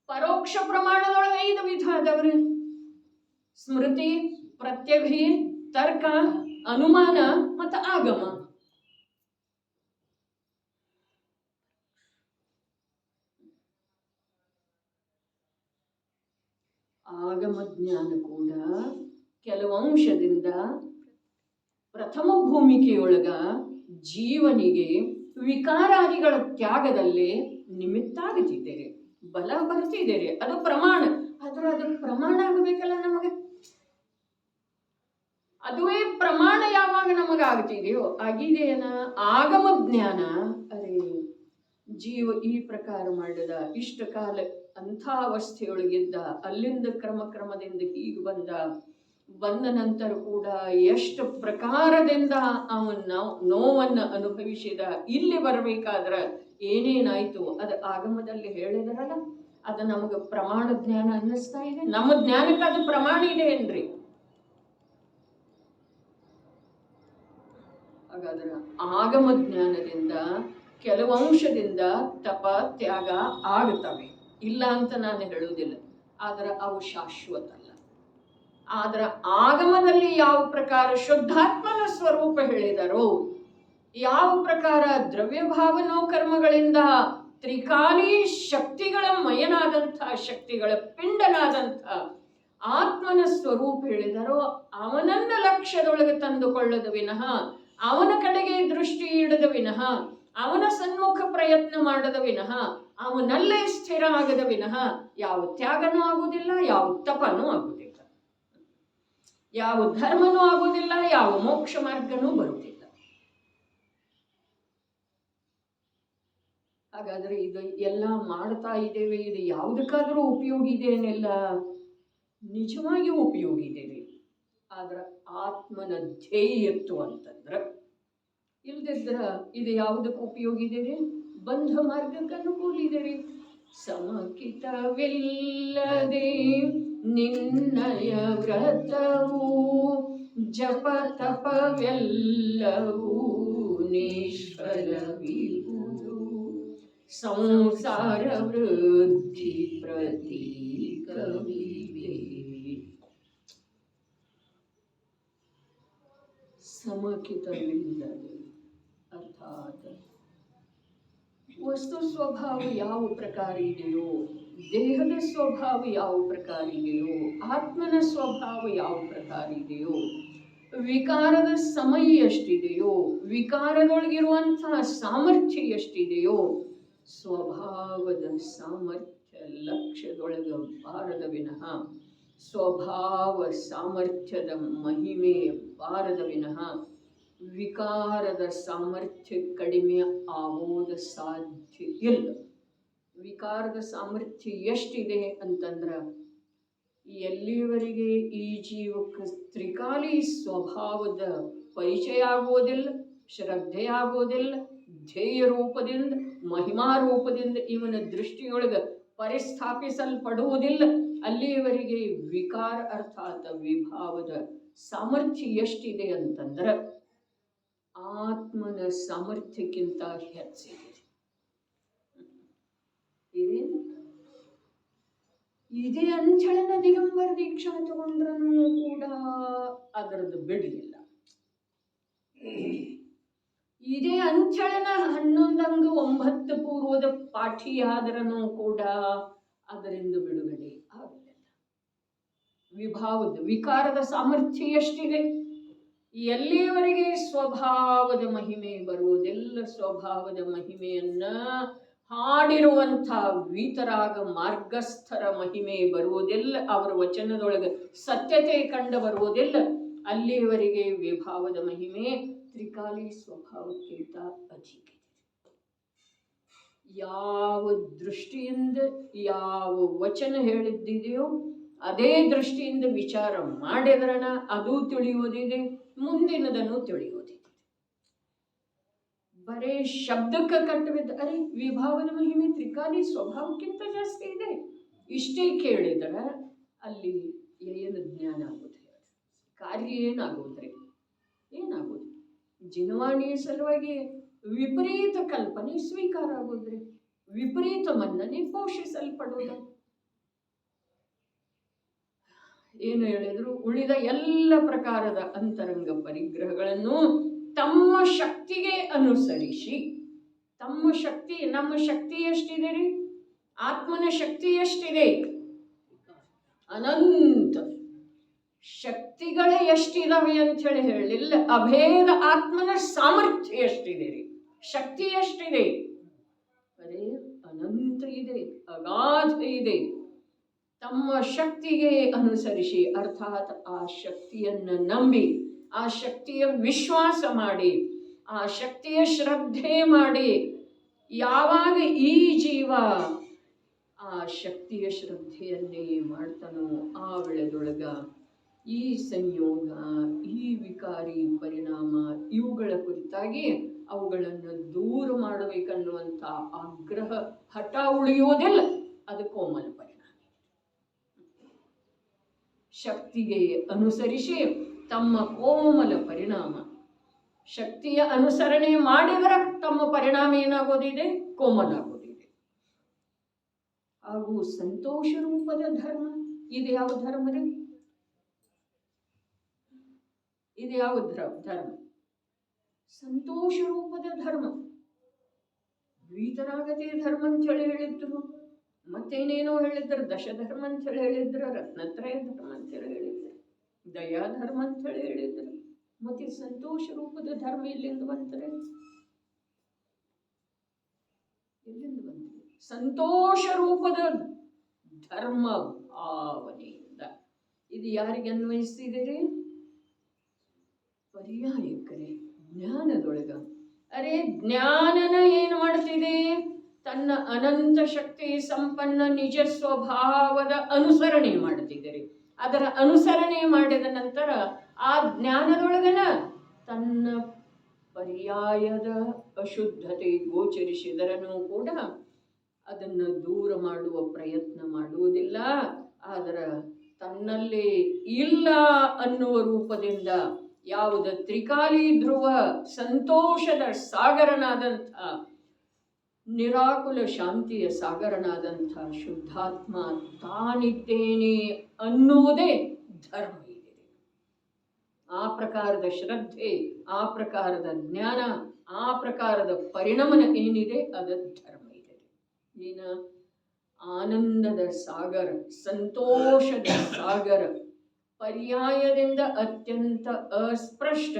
ಪರೋಕ್ಷ ಪ್ರಮಾಣದೊಳಗೆ 5 ವಿಧ ಅದಾವ್ರಿ: ಸ್ಮೃತಿ, ಪ್ರತ್ಯಭಿ, ತರ್ಕ, ಅನುಮಾನ ಮತ್ತು ಆಗಮ. ಆಗಮ ಜ್ಞಾನ ಕೂಡ ಕೆಲವು ಅಂಶದಿಂದ ಪ್ರಥಮ ಭೂಮಿಕೆಯೊಳಗ ಜೀವನಿಗೆ ವಿಕಾರಾದಿಗಳ ತ್ಯಾಗದಲ್ಲಿ ನಿಮಿತ್ತ ಆಗುತ್ತಿದ್ದೇನೆ, ಬಲ ಬರ್ತಿದ್ದೇನೆ. ಅದು ಪ್ರಮಾಣ. ಆದ್ರೆ ಅದ್ರ ಪ್ರಮಾಣ ಆಗಬೇಕಲ್ಲ ನಮಗೆ. ಅದುವೇ ಪ್ರಮಾಣ ಯಾವಾಗ ನಮಗಾಗ್ತಿದೆಯೋ ಆಗಿದೆಯನ ಆಗಮ ಜ್ಞಾನ. ಅರೆ ಜೀವ ಈ ಪ್ರಕಾರ ಮಾಡಿದ, ಇಷ್ಟ ಕಾಲ ಅಂಥ ಅವಸ್ಥೆಯೊಳಗಿದ್ದ, ಅಲ್ಲಿಂದ ಕ್ರಮದಿಂದ ಹೀಗೆ ಬಂದ ನಂತರ ಕೂಡ ಎಷ್ಟು ಪ್ರಕಾರದಿಂದ ಅವನ್ನ ನೋವನ್ನು ಅನುಭವಿಸಿದ, ಇಲ್ಲಿ ಬರಬೇಕಾದ್ರ ಏನೇನಾಯ್ತು ಅದು ಆಗಮದಲ್ಲಿ ಹೇಳಿದಾರಲ್ಲ, ಅದು ನಮಗೆ ಪ್ರಮಾಣ ಜ್ಞಾನ ಅನ್ನಿಸ್ತಾ ಇದೆ. ನಮ್ಮ ಜ್ಞಾನಕ್ಕೆ ಅದು ಪ್ರಮಾಣ ಇದೆ ಏನ್ರಿ? ಹಾಗಾದ್ರೆ ಆಗಮ ಜ್ಞಾನದಿಂದ ಕೆಲವು ಅಂಶದಿಂದ ತಪ ತ್ಯಾಗ ಆಗುತ್ತವೆ, ಇಲ್ಲ ಅಂತ ನಾನು ಹೇಳುವುದಿಲ್ಲ. ಆದ್ರೆ ಅವು ಶಾಶ್ವತ ಅಲ್ಲ. ಆದ್ರೆ ಆಗಮದಲ್ಲಿ ಯಾವ ಪ್ರಕಾರ ಶುದ್ಧಾತ್ಮನ ಸ್ವರೂಪ ಹೇಳಿದರೋ, ಯಾವ ಪ್ರಕಾರ ದ್ರವ್ಯ ಭಾವನೋ ಕರ್ಮಗಳಿಂದ ತ್ರಿಕಾಲಿ ಶಕ್ತಿಗಳ ಮಯನಾದಂಥ, ಶಕ್ತಿಗಳ ಪಿಂಡನಾದಂಥ ಆತ್ಮನ ಸ್ವರೂಪ ಹೇಳಿದರೋ, ಅವನನ್ನ ಲಕ್ಷ್ಯದೊಳಗೆ ತಂದುಕೊಳ್ಳದ ವಿನಃ, ಅವನ ಕಡೆಗೆ ದೃಷ್ಟಿ ಇಡದ ವಿನಃ, ಅವನ ಸನ್ಮುಖ ಪ್ರಯತ್ನ ಮಾಡದ ವಿನಃ, ಅವನಲ್ಲೇ ಸ್ಥಿರ ಆಗದ ವಿನಃ ಯಾವ ತ್ಯಾಗನೂ ಆಗುವುದಿಲ್ಲ, ಯಾವ ತಪನೂ ಆಗುವುದಿಲ್ಲ, ಯಾವ ಧರ್ಮನೂ ಆಗುವುದಿಲ್ಲ, ಯಾವ ಮೋಕ್ಷ ಮಾರ್ಗನೂ ಬರುವುದಿಲ್ಲ. ಹಾಗಾದ್ರೆ ಇದು ಎಲ್ಲ ಮಾಡ್ತಾ ಇದ್ದೇವೆ, ಇದು ಯಾವುದಕ್ಕಾದ್ರೂ ಉಪಯೋಗ ಇದೆಯೇನೆಲ್ಲ? ನಿಜವಾಗಿಯೂ ಉಪಯೋಗ ಇದೆ. ಆದ್ರೆ ಆತ್ಮನ ಧ್ಯೇಯತ್ವ ಅಂತಂದ್ರ ಇಲ್ದಿದ್ರ ಇದು ಯಾವುದಕ್ಕೆ ಉಪಯೋಗ ಇದೆ? ಬಂಧ ಮಾರ್ಗಕ್ಕೆ ಅನುಕೂಲ ಇದೆ ರೀ. ಸಮಕಿತವಿಲ್ಲದೆ ನಿನ್ನಯ ವ್ರತವು ಜಪ ತಪವೆಲ್ಲವೂ ನಿಷ್ಫಲವಿಹುದು ಸಂಸಾರ ವೃದ್ಧಿ ಪ್ರತೀಕವಿವೆ. ಸಮಕಿತವಿಲ್ಲದೆ ಅರ್ಥಾತ್ ವಸ್ತು ಸ್ವಭಾವ ಯಾವ ಪ್ರಕಾರ ಇದೆಯೋ, ದೇಹದ ಸ್ವಭಾವ ಯಾವ ಪ್ರಕಾರ ಇದೆಯೋ, ಆತ್ಮನ ಸ್ವಭಾವ ಯಾವ ಪ್ರಕಾರ ಇದೆಯೋ, ವಿಕಾರದ ಸಮಯ ಎಷ್ಟಿದೆಯೋ, ವಿಕಾರದೊಳಗಿರುವಂತಹ ಸಾಮರ್ಥ್ಯ ಎಷ್ಟಿದೆಯೋ, ಸ್ವಭಾವದ ಸಾಮರ್ಥ್ಯ ಲಕ್ಷ್ಯದೊಳಗೆ ಬಾರದ ವಿನಃ, ಸ್ವಭಾವ ಸಾಮರ್ಥ್ಯದ ಮಹಿಮೆ ಬಾರದ ವಿನಃ ವಿಕಾರದ ಸಾಮರ್ಥ್ಯ ಕಡಿಮೆ ಆಗೋದು ಸಾಧ್ಯ ಇಲ್ಲ. ವಿಕಾರದ ಸಾಮರ್ಥ್ಯ ಎಷ್ಟಿದೆ ಅಂತಂದ್ರೆ, ಎಲ್ಲಿವರೆಗೆ ಈ ಜೀವಕ್ಕೆ ತ್ರಿಕಾಲಿ ಸ್ವಭಾವದ ಪರಿಚಯ ಆಗೋದಿಲ್ಲ, ಶ್ರದ್ಧೆ ಆಗೋದಿಲ್ಲ, ಧ್ಯೇಯ ರೂಪದಿಂದ ಮಹಿಮಾ ರೂಪದಿಂದ ಇವನ ದೃಷ್ಟಿಯೊಳಗೆ ಪರಿಸ್ಥಾಪಿಸಲ್ಪಡುವುದಿಲ್ಲ, ಅಲ್ಲಿಯವರೆಗೆ ವಿಕಾರ ಅರ್ಥಾತ್ ವಿಭಾವದ ಸಾಮರ್ಥ್ಯ ಎಷ್ಟಿದೆ ಅಂತಂದ್ರೆ ಆತ್ಮನ ಸಾಮರ್ಥ್ಯಕ್ಕಿಂತ ಹೆಚ್ಚಿದೆ. ಇದೇ ಅಂಚಳನ ದಿಗಂಬರ ದೀಕ್ಷಾ ತಗೊಂಡ್ರೂ ಕೂಡ ಅದರದ್ದು ಬಿಡಲಿಲ್ಲ. ಇದೇ ಅಂಚಳನ 11 ಅಂಗ 9 ಪೂರ್ವದ ಪಾಠಿಯಾದ್ರೂ ಕೂಡ ಅದರಿಂದ ಬಿಡುಗಡೆ ಆಗಲಿಲ್ಲ. ವಿಭಾವದ ವಿಕಾರದ ಸಾಮರ್ಥ್ಯ ಎಷ್ಟಿದೆ, ಎಲ್ಲಿಯವರೆಗೆ ಸ್ವಭಾವದ ಮಹಿಮೆ ಬರುವುದಿಲ್ಲ, ಸ್ವಭಾವದ ಮಹಿಮೆಯನ್ನ ಹಾಡಿರುವಂಥ ವೀತರಾಗ ಮಾರ್ಗಸ್ಥರ ಮಹಿಮೆ ಬರುವುದಿಲ್ಲ, ಅವರ ವಚನದೊಳಗೆ ಸತ್ಯತೆ ಕಂಡು ಬರುವುದಿಲ್ಲ, ಅಲ್ಲಿಯವರೆಗೆ ವಿಭಾವದ ಮಹಿಮೆ ತ್ರಿಕಾಲಿ ಸ್ವಭಾವಕ್ಕಿಂತ ಅಧಿಕ. ಯಾವ ದೃಷ್ಟಿಯಿಂದ ಯಾವ ವಚನ ಹೇಳಿದ್ದಿದೆಯೋ ಅದೇ ದೃಷ್ಟಿಯಿಂದ ವಿಚಾರ ಮಾಡಿದ್ರಣ ಅದು ತಿಳಿಯುವುದಿದೆ, ಮುಂದಿನದನ್ನು ತಿಳಿಯುವುದಿದೆ. ಬರೇ ಶಬ್ದಕ್ಕೆ ಕಟ್ಟಬಿದ್ದ ಅರೆ ವಿಭಾವದ ಮಹಿಮೆ ತ್ರಿಕಾಲಿ ಸ್ವಭಾವಕ್ಕಿಂತ ಜಾಸ್ತಿ ಇದೆ ಇಷ್ಟೇ ಕೇಳಿದರೆ ಅಲ್ಲಿ ಏನು ಜ್ಞಾನ ಆಗೋದು, ಕಾರ್ಯ ಏನಾಗೋದ್ರಿ? ಏನಾಗೋದು? ಜಿನವಾಣಿಯ ಸಲುವಾಗಿ ವಿಪರೀತ ಕಲ್ಪನೆ ಸ್ವೀಕಾರ ಆಗೋದ್ರಿ, ವಿಪರೀತ ಮನ್ನನೆ ಪೋಷಿಸಲ್ಪಡುವುದು. ಏನು ಹೇಳಿದ್ರು, ಉಳಿದ ಎಲ್ಲ ಪ್ರಕಾರದ ಅಂತರಂಗ ಪರಿಗ್ರಹಗಳನ್ನು ತಮ್ಮ ಶಕ್ತಿಗೆ ಅನುಸರಿಸಿ, ತಮ್ಮ ಶಕ್ತಿ, ನಮ್ಮ ಶಕ್ತಿ ಎಷ್ಟಿದೆ ರೀ? ಆತ್ಮನ ಶಕ್ತಿ ಎಷ್ಟಿದೆ? ಅನಂತ ಶಕ್ತಿಗಳೇ ಎಷ್ಟಿದಾವೆ ಅಂತ ಹೇಳಿಲ್ಲ, ಅಭೇದ ಆತ್ಮನ ಸಾಮರ್ಥ್ಯ ಎಷ್ಟಿದೆ ರೀ? ಶಕ್ತಿ ಎಷ್ಟಿದೆ? ಅದೇ ಅನಂತ ಇದೆ, ಅಗಾಧ ಇದೆ. ತಮ್ಮ ಶಕ್ತಿಗೆ ಅನುಸರಿಸಿ ಅರ್ಥಾತ್ ಆ ಶಕ್ತಿಯನ್ನು ನಂಬಿ, ಆ ಶಕ್ತಿಯ ವಿಶ್ವಾಸ ಮಾಡಿ, ಆ ಶಕ್ತಿಯ ಶ್ರದ್ಧೆ ಮಾಡಿ, ಯಾವಾಗ ಈ ಜೀವ ಆ ಶಕ್ತಿಯ ಶ್ರದ್ಧೆಯನ್ನೇ ಮಾಡ್ತಾನೋ ಆ ವೇಳೆದೊಳಗ ಈ ಸಂಯೋಗ, ಈ ವಿಕಾರಿ ಪರಿಣಾಮ ಇವುಗಳ ಕುರಿತಾಗಿ ಅವುಗಳನ್ನು ದೂರ ಮಾಡಬೇಕನ್ನುವಂಥ ಆಗ್ರಹ ಹಠ ಉಳಿಯುವುದಿಲ್ಲ. ಅದು ಕೋಮಲ ಪರಿಣಾಮ. ಶಕ್ತಿಗೆ ಅನುಸರಿಸಿ ತಮ್ಮ ಕೋಮಲ ಪರಿಣಾಮ, ಶಕ್ತಿಯ ಅನುಸರಣೆ ಮಾಡಿದರೆ ತಮ್ಮ ಪರಿಣಾಮ ಏನಾಗೋದಿದೆ? ಕೋಮಲ ಆಗೋದಿದೆ. ಹಾಗೂ ಸಂತೋಷ ರೂಪದ ಧರ್ಮ ಇದು ಯಾವ ಧರ್ಮ ರೀ? ಇದು ಯಾವ ಧರ್ಮ? ಸಂತೋಷ ರೂಪದ ಧರ್ಮ. ವೀತರಾಗತಿ ಧರ್ಮ ಅಂತ ಹೇಳಿ ಹೇಳಿದ್ರು, ಮತ್ತೇನೇನೋ ಹೇಳಿದ್ರು, ದಶಧರ್ಮ ಅಂತ ಹೇಳಿ ಹೇಳಿದ್ರು, ರತ್ನತ್ರಯ ಧರ್ಮ ಅಂತ ಹೇಳಿ ಹೇಳಿದ್ರು, ದಯಾ ಧರ್ಮ ಅಂತ ಹೇಳಿ ಹೇಳಿದ್ರು. ಮತ್ತೆ ಸಂತೋಷ ರೂಪದ ಧರ್ಮ ಎಲ್ಲಿಂದ ಬಂತಾರೆ? ಎಲ್ಲಿಂದ ಬಂತು? ಸಂತೋಷ ರೂಪದ ಧರ್ಮ ಭಾವನೆಯಿಂದ. ಇದು ಯಾರಿಗೆ ಅನ್ವಯಿಸ್ತಿದೆ? ಪರ್ಯಾಯಕರೇ ಜ್ಞಾನದೊಳಗ. ಅರೆ ಜ್ಞಾನನ ಏನು ಮಾಡ್ತಿದೆ? ತನ್ನ ಅನಂತ ಶಕ್ತಿ ಸಂಪನ್ನ ನಿಜ ಸ್ವಭಾವದ ಅನುಸರಣೆ ಮಾಡ್ತಿದ್ದಾರೆ. ಅದರ ಅನುಸರಣೆ ಮಾಡಿದ ನಂತರ ಆ ಜ್ಞಾನದೊಳಗನ ತನ್ನ ಪರ್ಯಾಯದ ಅಶುದ್ಧತೆ ಗೋಚರಿಸಿದರನೂ ಕೂಡ ಅದನ್ನು ದೂರ ಮಾಡುವ ಪ್ರಯತ್ನ ಮಾಡುವುದಿಲ್ಲ. ಆದರೆ ತನ್ನಲ್ಲಿ ಇಲ್ಲ ಅನ್ನುವ ರೂಪದಿಂದ ಯಾವುದ ತ್ರಿಕಾಲಿ ಧ್ರುವ ಸಂತೋಷದ ಸಾಗರನಾದಂಥ ನಿರಾಕುಲ ಶಾಂತಿಯ ಸಾಗರನಾದಂಥ ಶುದ್ಧಾತ್ಮ ತಾನಿದ್ದೇನೆ ಅನ್ನುವುದೇ ಧರ್ಮ ಇದೆ. ಆ ಪ್ರಕಾರದ ಶ್ರದ್ಧೆ, ಆ ಪ್ರಕಾರದ ಜ್ಞಾನ, ಆ ಪ್ರಕಾರದ ಪರಿಣಮನ ಏನಿದೆ ಅದ ಧರ್ಮ ಇದೆ. ಏನ ಆನಂದದ ಸಾಗರ, ಸಂತೋಷದ ಸಾಗರ, ಪರ್ಯಾಯದಿಂದ ಅತ್ಯಂತ ಅಸ್ಪಷ್ಟ.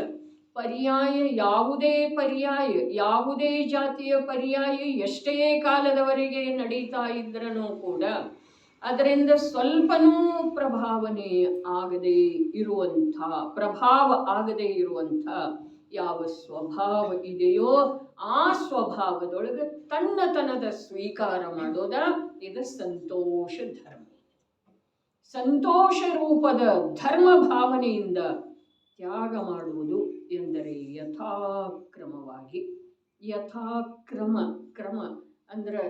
ಪರ್ಯಾಯ ಯಾವುದೇ ಪರ್ಯಾಯ, ಯಾವುದೇ ಜಾತಿಯ ಪರ್ಯಾಯ ಎಷ್ಟೇ ಕಾಲದವರೆಗೆ ನಡೀತಾ ಇದ್ರೂ ಕೂಡ ಅದರಿಂದ ಸ್ವಲ್ಪನೂ ಪ್ರಭಾವನೆ ಆಗದೇ ಇರುವಂಥ, ಪ್ರಭಾವ ಆಗದೇ ಇರುವಂಥ ಯಾವ ಸ್ವಭಾವ ಇದೆಯೋ ಆ ಸ್ವಭಾವದೊಳಗೆ ತನ್ನತನದ ಸ್ವೀಕಾರ ಮಾಡೋದ ಇದು ಸಂತೋಷ ಧರ್ಮ. ಸಂತೋಷ ರೂಪದ ಧರ್ಮ ಭಾವನೆಯಿಂದ ತ್ಯಾಗ ಮಾಡುವುದು ಎಂದರೆ ಯಥಾಕ್ರಮವಾಗಿ, ಯಥಾಕ್ರಮ, ಕ್ರಮ ಅಂದ್ರೆ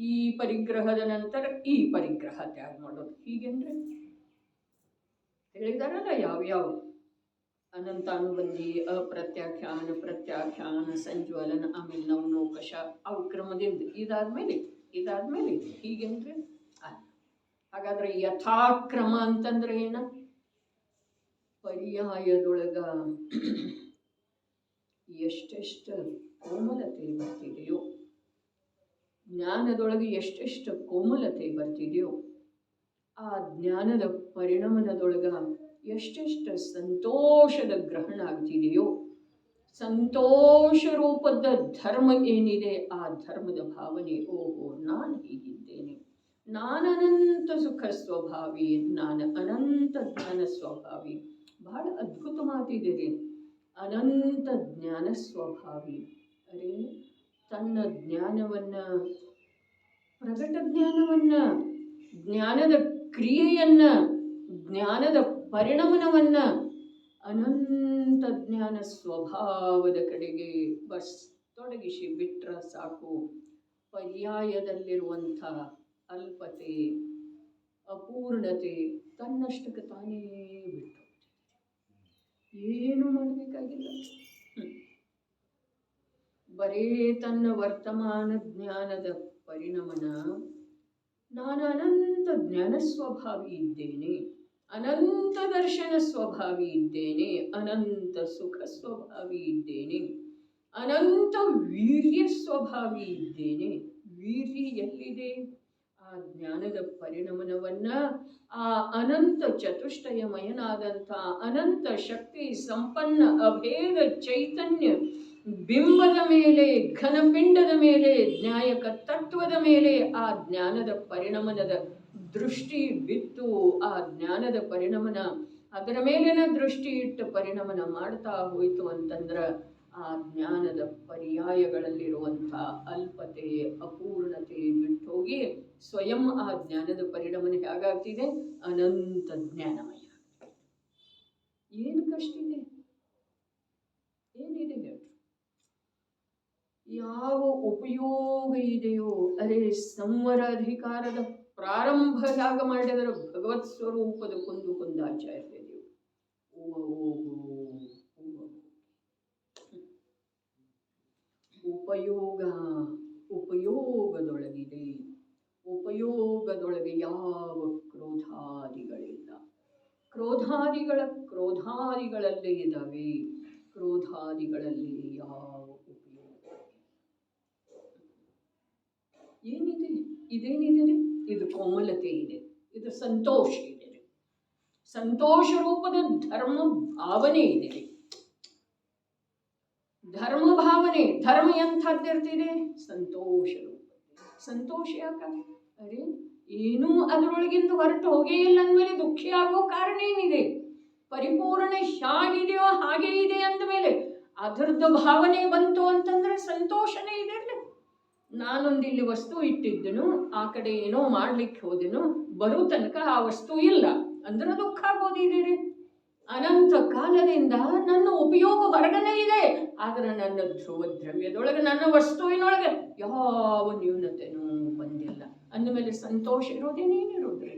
ಈ ಪರಿಗ್ರಹದ ನಂತರ ಈ ಪರಿಗ್ರಹ ತ್ಯಾಗ ಮಾಡೋದು. ಹೀಗೆಂದ್ರೆ ಹೇಳಿದಾರಲ್ಲ ಯಾವ್ಯಾವ ಅನಂತಾನುಬಂಧಿ, ಅಪ್ರತ್ಯಾಖ್ಯಾನ, ಪ್ರತ್ಯಾಖ್ಯಾನ, ಸಂಜ್ವಲನ, ಆಮೇಲೆ ನವನೋಕಷ, ಅವು ಕ್ರಮದಿಂದ ಇದಾದ್ಮೇಲೆ ಹೀಗೆಂದ್ರೆ ಹಾಗಾದ್ರೆ ಯಥಾಕ್ರಮ ಅಂತಂದ್ರೆ ಏನ? ಪರ್ಯಾಯದೊಳಗ ಎಷ್ಟೆಷ್ಟು ಕೋಮಲತೆ ಬರ್ತಿದೆಯೋ, ಜ್ಞಾನದೊಳಗೆ ಎಷ್ಟೆಷ್ಟು ಕೋಮಲತೆ ಬರ್ತಿದೆಯೋ, ಆ ಜ್ಞಾನದ ಪರಿಣಮನದೊಳಗ ಎಷ್ಟೆಷ್ಟು ಸಂತೋಷದ ಗ್ರಹಣ ಆಗ್ತಿದೆಯೋ, ಸಂತೋಷ ರೂಪದ ಧರ್ಮ ಏನಿದೆ ಆ ಧರ್ಮದ ಭಾವನೆ, ಓಹೋ ನಾನು ಹೀಗಿದ್ದೇನೆ, ನಾನು ಅನಂತ ಸುಖ ಸ್ವಭಾವಿ, ನಾನು ಅನಂತ ಜ್ಞಾನ ಸ್ವಭಾವಿ. ಬಹಳ ಅದ್ಭುತ ಮಾತಿದೆ, ಅನಂತ ಜ್ಞಾನ ಸ್ವಭಾವಿ. ಅರೆ ತನ್ನ ಜ್ಞಾನವನ್ನ, ಪ್ರಗಟ ಜ್ಞಾನವನ್ನ, ಜ್ಞಾನದ ಕ್ರಿಯೆಯನ್ನ, ಜ್ಞಾನದ ಪರಿಣಮನವನ್ನ ಅನಂತ ಜ್ಞಾನ ಸ್ವಭಾವದ ಕಡೆಗೆ ಬಸ್ ತೊಡಗಿಸಿ ಬಿಟ್ರ ಸಾಕು. ಪರ್ಯಾಯದಲ್ಲಿರುವಂಥ ಅಲ್ಪತೆ, ಅಪೂರ್ಣತೆ ತನ್ನಷ್ಟಕ್ಕೆ ತಾನೇ ಬಿಟ್ಟು ಏನು ಮಾಡಬೇಕಾಗಿಲ್ಲ. ಬರೇ ತನ್ನ ವರ್ತಮಾನ ಜ್ಞಾನದ ಪರಿಣಮನ, ನಾನು ಅನಂತ ಜ್ಞಾನ ಸ್ವಭಾವಿ ಇದ್ದೇನೆ, ಅನಂತ ದರ್ಶನ ಸ್ವಭಾವಿ ಇದ್ದೇನೆ, ಅನಂತ ಸುಖ ಸ್ವಭಾವಿ ಇದ್ದೇನೆ, ಅನಂತ ವೀರ್ಯ ಸ್ವಭಾವಿ ಇದ್ದೇನೆ. ವೀರ್ಯ ಎಲ್ಲಿದೆ? ಆ ಜ್ಞಾನದ ಪರಿಣಮನವನ್ನ ಆ ಅನಂತ ಚತುಷ್ಟಯಮಯನಾದಂಥ ಅನಂತ ಶಕ್ತಿ ಸಂಪನ್ನ ಅಭೇದ ಚೈತನ್ಯ ಬಿಂಬದ ಮೇಲೆ, ಘನಪಿಂಡದ ಮೇಲೆ, ನ್ಯಾಯಕ ತತ್ವದ ಮೇಲೆ ಆ ಜ್ಞಾನದ ಪರಿಣಮನದ ದೃಷ್ಟಿ ಬಿತ್ತು. ಆ ಜ್ಞಾನದ ಪರಿಣಮನ ಅದರ ಮೇಲಿನ ದೃಷ್ಟಿ ಇಟ್ಟು ಪರಿಣಮನ ಮಾಡ್ತಾ ಹೋಯಿತು ಅಂತಂದ್ರ ಆ ಜ್ಞಾನದ ಪರ್ಯಾಯಗಳಲ್ಲಿರುವಂಥ ಅಲ್ಪತೆ, ಅಪೂರ್ಣತೆ ಬಿಟ್ಟು ಹೋಗಿ ಸ್ವಯಂ ಆ ಜ್ಞಾನದ ಪರಿಣಮನ ಹೇಗಾಗ್ತಿದೆ? ಅನಂತ ಜ್ಞಾನಮಯ. ಏನು ಕಷ್ಟ ಇದೆ? ಏನಿದೆ ಹೇಳ್ರಿ? ಯಾವ ಉಪಯೋಗ ಇದೆಯೋ? ಅರೆ ಸಂವರ ಅಧಿಕಾರದ ಪ್ರಾರಂಭ ಯಾಗ ಮಾಡಿದರೆ ಭಗವತ್ ಸ್ವರೂಪದ ಕುಂದಾಚಾರ್ಯರು ಉಪಯೋಗ, ಉಪಯೋಗದೊಳಗಿದೆ. ಉಪಯೋಗದೊಳಗೆ ಯಾವ ಕ್ರೋಧಾದಿಗಳಿಲ್ಲ. ಕ್ರೋಧಾದಿಗಳಲ್ಲೇ ಇದ್ದಾವೆ. ಕ್ರೋಧಾದಿಗಳಲ್ಲಿ ಯಾವ ಉಪಯೋಗ ಏನಿದೆ? ಇದೇನಿದೆ? ಇದು ಕೋಮಲತೆ ಇದೆ, ಇದು ಸಂತೋಷ ಇದೆ, ಸಂತೋಷ ರೂಪದ ಧರ್ಮ ಭಾವನೆ ಇದೆ. ಧರ್ಮ ಭಾವನೆ, ಧರ್ಮ ಎಂಥದ್ದಿರ್ತಿದೆ? ಸಂತೋಷ ರೂಪ. ಸಂತೋಷ ಯಾಕ? ಅರೆ ಏನೂ ಅದರೊಳಗಿಂದ ಹೊರಟು ಹೋಗೇ ಇಲ್ಲ ಅಂದಮೇಲೆ ದುಃಖಿ ಆಗೋ ಕಾರಣ ಏನಿದೆ? ಪರಿಪೂರ್ಣ ಹೇಗಿದೆಯೋ ಹಾಗೆ ಇದೆ ಅಂದಮೇಲೆ ಅದರದ್ದು ಭಾವನೆ ಬಂತು ಅಂತಂದ್ರೆ ಸಂತೋಷನೇ ಇದೆ. ನಾನೊಂದು ಇಲ್ಲಿ ವಸ್ತು ಇಟ್ಟಿದ್ದನು, ಆ ಕಡೆ ಏನೋ ಮಾಡ್ಲಿಕ್ಕೆ ಹೋದೆನು, ಬರೋ ತನಕ ಆ ವಸ್ತು ಇಲ್ಲ ಅಂದ್ರೆ ದುಃಖ ಆಗೋದಿದೆ. ಅನಂತ ಕಾಲದಿಂದ ನನ್ನ ಉಪಯೋಗ ಹೊರಗನೆ ಇದೆ, ಆದ್ರೆ ನನ್ನ ಧ್ರುವ ದ್ರವ್ಯದೊಳಗೆ, ನನ್ನ ವಸ್ತುವಿನೊಳಗೆ ಯಾವ ನ್ಯೂನತೆನೂ ಬಂದಿಲ್ಲ ಅಂದಮೇಲೆ ಸಂತೋಷ ಇರೋದೇನೇನಿರೋದ್ರಿ?